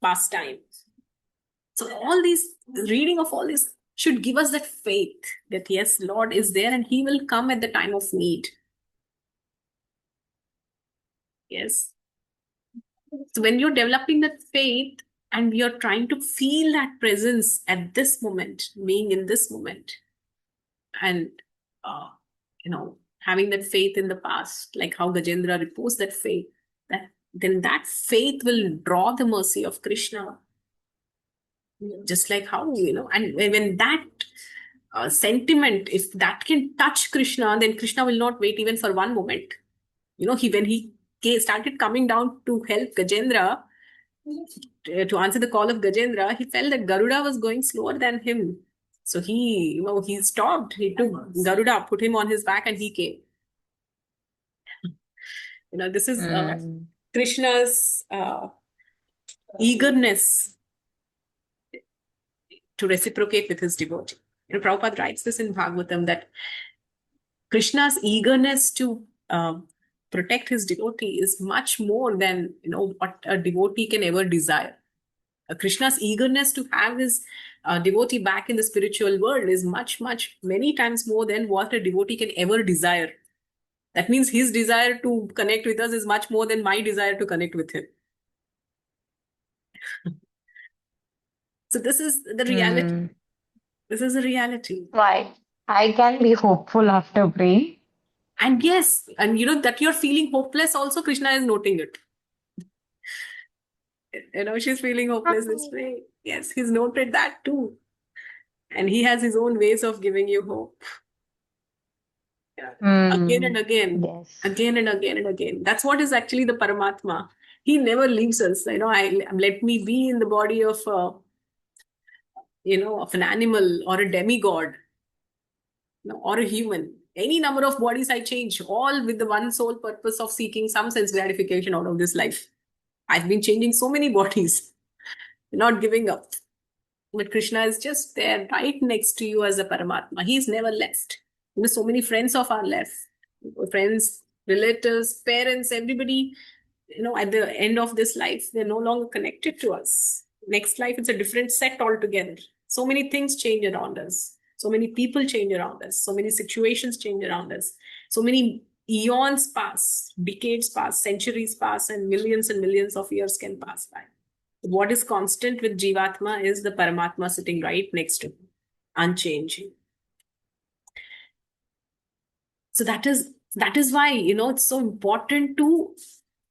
pastime. So reading of all this should give us that faith that, yes, Lord is there and he will come at the time of need. Yes. So when you're developing that faith and you're trying to feel that presence at this moment, being in this moment, and, having that faith in the past, like how Gajendra reposed that faith, then that faith will draw the mercy of Krishna. Just like how, and when that sentiment, if that can touch Krishna, then Krishna will not wait even for one moment. When he started coming down to help Gajendra, to answer the call of Gajendra, he felt that Garuda was going slower than him. So he stopped. He took Garuda, put him on his back, and he came. This is Krishna's eagerness to reciprocate with his devotee. Prabhupada writes this in Bhagavatam, that Krishna's eagerness to protect his devotee is much more than what a devotee can ever desire. Krishna's eagerness to have his devotee back in the spiritual world is much, many times more than what a devotee can ever desire. That means his desire to connect with us is much more than my desire to connect with him. So this is the reality. This is a reality. Why? I can be hopeful after praying. And yes, and that you're feeling hopeless also, Krishna is noting it. She's feeling hopeless this way. Yes, he's noted that too. And he has his own ways of giving you hope. Again and again. Yes. Again and again and again. That's what is actually the Paramatma. He never leaves us. Let me be in the body of of an animal or a demigod, or a human. Any number of bodies I change, all with the one sole purpose of seeking some sense gratification out of this life. I've been changing so many bodies, not giving up. But Krishna is just there, right next to you as a Paramatma. He's never left. So many friends of our left. Friends, relatives, parents, everybody, at the end of this life, they're no longer connected to us. Next life, it's a different set altogether. So many things change around us. So many people change around us. So many situations change around us. So many eons pass, decades pass, centuries pass, and millions of years can pass by. What is constant with Jivatma is the Paramatma sitting right next to him, unchanging. So that is why, it's so important to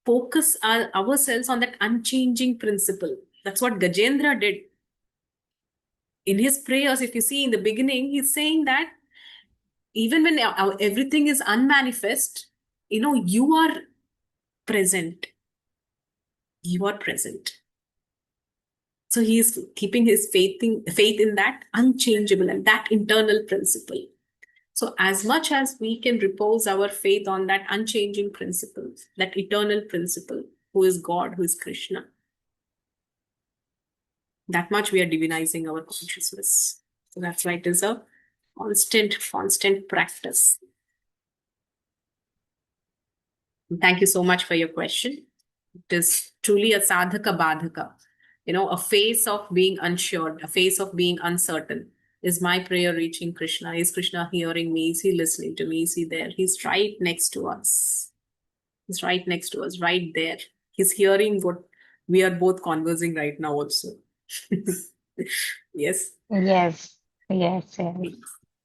focus ourselves on that unchanging principle. That's what Gajendra did. In his prayers, if you see in the beginning, he's saying that even when everything is unmanifest, you are present. You are present. So he is keeping his faith in that unchangeable and that internal principle. So as much as we can repose our faith on that unchanging principle, that eternal principle, who is God, who is Krishna, that much we are divinizing our consciousness. So that's why it is a constant practice. Thank you so much for your question. It is truly a sadhaka badhaka. A phase of being unsure, a phase of being uncertain. Is my prayer reaching Krishna? Is Krishna hearing me? Is he listening to me? Is he there? He's right next to us. He's right next to us, right there. He's hearing what we are both conversing right now also. Yes. Yes.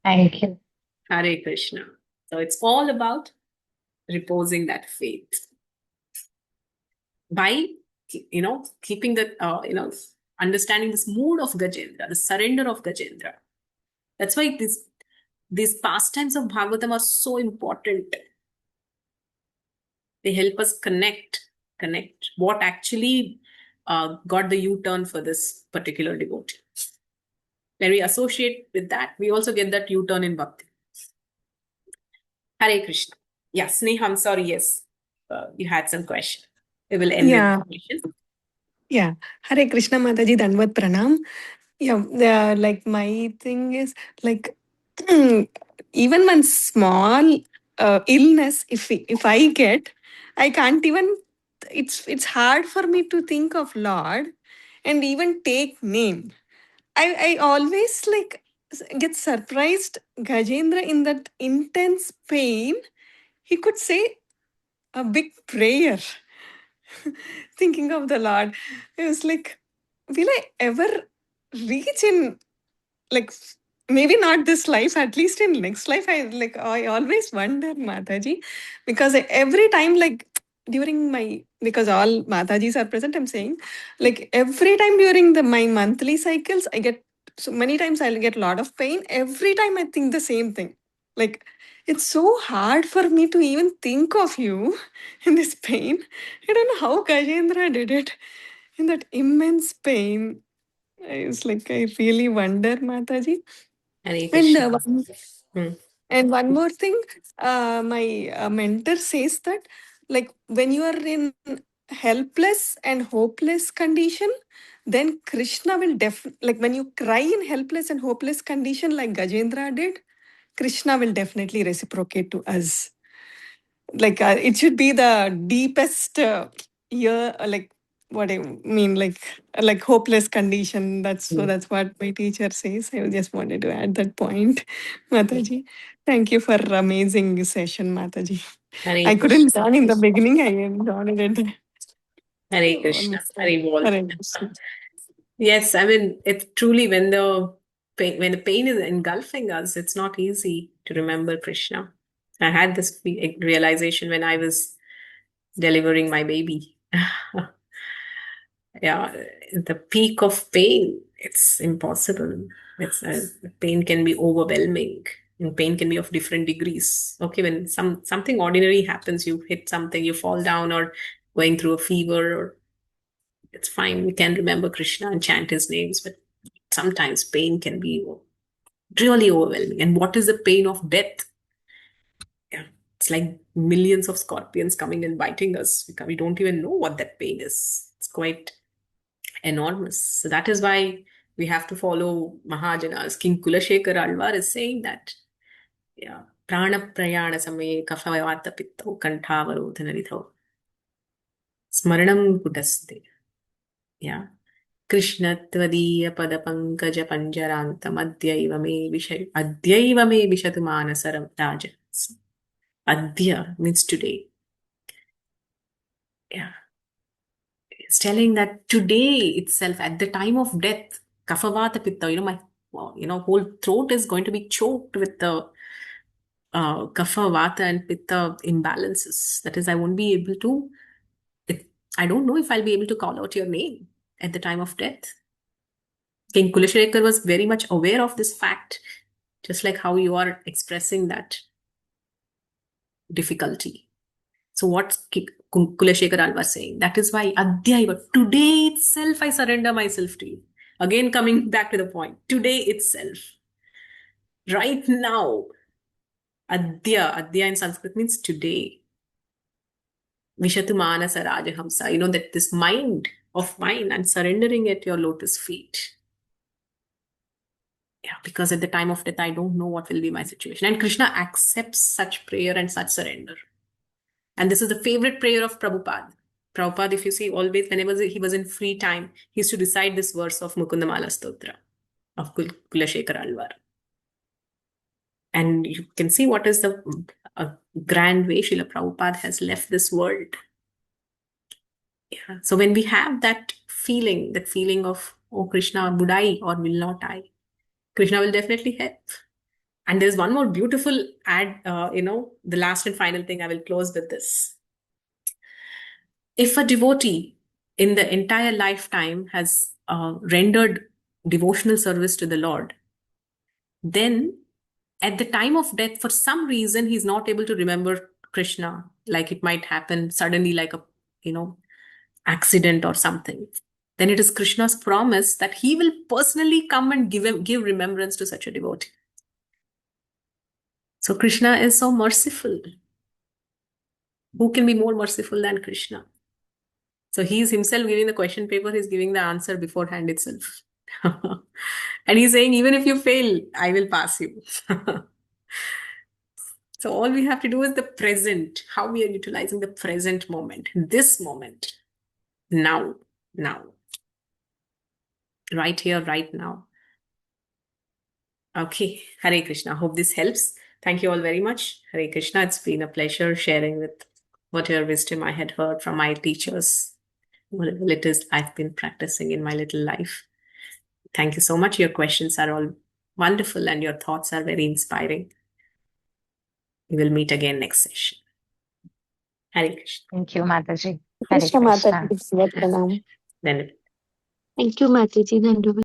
Thank you. Hare Krishna. So it's all about reposing that faith. By keeping the, understanding this mood of Gajendra, the surrender of Gajendra. That's why these pastimes of Bhagavatam are so important. They help us connect what actually got the U-turn for this particular devotee. When we associate with that, we also get that U-turn in bhakti. Hare Krishna. Yeah, Sneha, I'm sorry. Yes, you had some question. We will end Yeah, with the question. yeah. Hare Krishna Mataji, Danvat Pranam. Yeah, like my thing is like even one small illness, if I get, I can't even. It's hard for me to think of Lord and even take name. I always like get surprised. Gajendra in that intense pain, he could say a big prayer, thinking of the Lord. It was like, will I ever reach in like maybe not this life, at least in next life? I always wonder, Mataji, because every time like during my, because all Matajis are present, I'm saying like every time during my monthly cycles, I get so many times I'll get a lot of pain. Every time I think the same thing. Like it's so hard for me to even think of you in this pain. I don't know how Gajendra did it in that immense pain. I was like, I really wonder, Mataji. Hare And Krishna. Hmm. one more thing, my mentor says that, like, when you are in helpless and hopeless condition, then Krishna will like when you cry in helpless and hopeless condition, like Gajendra did, Krishna will definitely reciprocate to us. Like it should be the deepest year, like what I mean, like hopeless condition. That's what my teacher says. I just wanted to add that point. Mataji, thank you for amazing session, Mataji. Hare I couldn't Krishna. join in the beginning. I joined it Hare Krishna. almost. Hare Bol. Hare Krishna. Yes, I mean, it's truly when the pain is engulfing us, it's not easy to remember Krishna. I had this realization when I was delivering my baby. Yeah, the peak of pain, it's impossible. Pain can be overwhelming, and pain can be of different degrees. Okay, when something ordinary happens, you hit something, you fall down, or going through a fever, or it's fine. We can remember Krishna and chant his names, but sometimes pain can be really overwhelming. And what is the pain of death? Yeah, it's like millions of scorpions coming and biting us. We don't even know what that pain is. It's quite enormous. So that is why we have to follow Mahajanas. King Kulashekar Alvar is saying that, yeah, prana prayana samaye kafavata pittau kantavarodhana vidhau smaranam kudaste. Yeah. Krishna tvadiya pada pankaja panjarantam adyaiva me vishatu manasaram raja. Adya means today. Yeah. It's telling that today itself, at the time of death, kafavata pitta, my whole throat is going to be choked with the kapha, vata, and pitta imbalances. That is, I won't be able to. I don't know if I'll be able to call out your name at the time of death. King Kulashekar was very much aware of this fact, just like how you are expressing that difficulty. So what Kulashekar Alva was saying, that is why Adhyaiva, today itself I surrender myself to you. Again, coming back to the point, today itself, right now, Adya in Sanskrit means today. Vishatu Manasa Rajahamsa, that this mind of mine, I'm surrendering at your lotus feet. Yeah, because at the time of death, I don't know what will be my situation. And Krishna accepts such prayer and such surrender. And this is the favorite prayer of Prabhupada. Prabhupada, if you see, always, whenever he was in free time, he used to recite this verse of Mukundamala Stotra of Kulashekar Alvar. And you can see what is the grand way Srila Prabhupada has left this world. Yeah. So when we have that feeling of, oh Krishna, would I or will not I? Krishna will definitely help. And there's one more beautiful the last and final thing I will close with this. If a devotee in the entire lifetime has rendered devotional service to the Lord, then at the time of death, for some reason, he's not able to remember Krishna, like it might happen suddenly, like a, accident or something. Then it is Krishna's promise that he will personally come and give remembrance to such a devotee. So Krishna is so merciful. Who can be more merciful than Krishna? So he's himself giving the question paper, he's giving the answer beforehand itself. And he's saying, even if you fail, I will pass you. So all we have to do is the present, how we are utilizing the present moment, this moment, now, right here, right now. Okay, Hare Krishna. Hope this helps. Thank you all very much. Hare Krishna. It's been a pleasure sharing with whatever wisdom I had heard from my teachers, whatever it is I've been practicing in my little life. Thank you so much. Your questions are all wonderful and your thoughts are very inspiring. We will meet again next session. Hare Krishna. Thank you, Mataji. Hare Krishna Krishna. Mataji, Pranam. Then Thank you, Mataji. Dhanwad.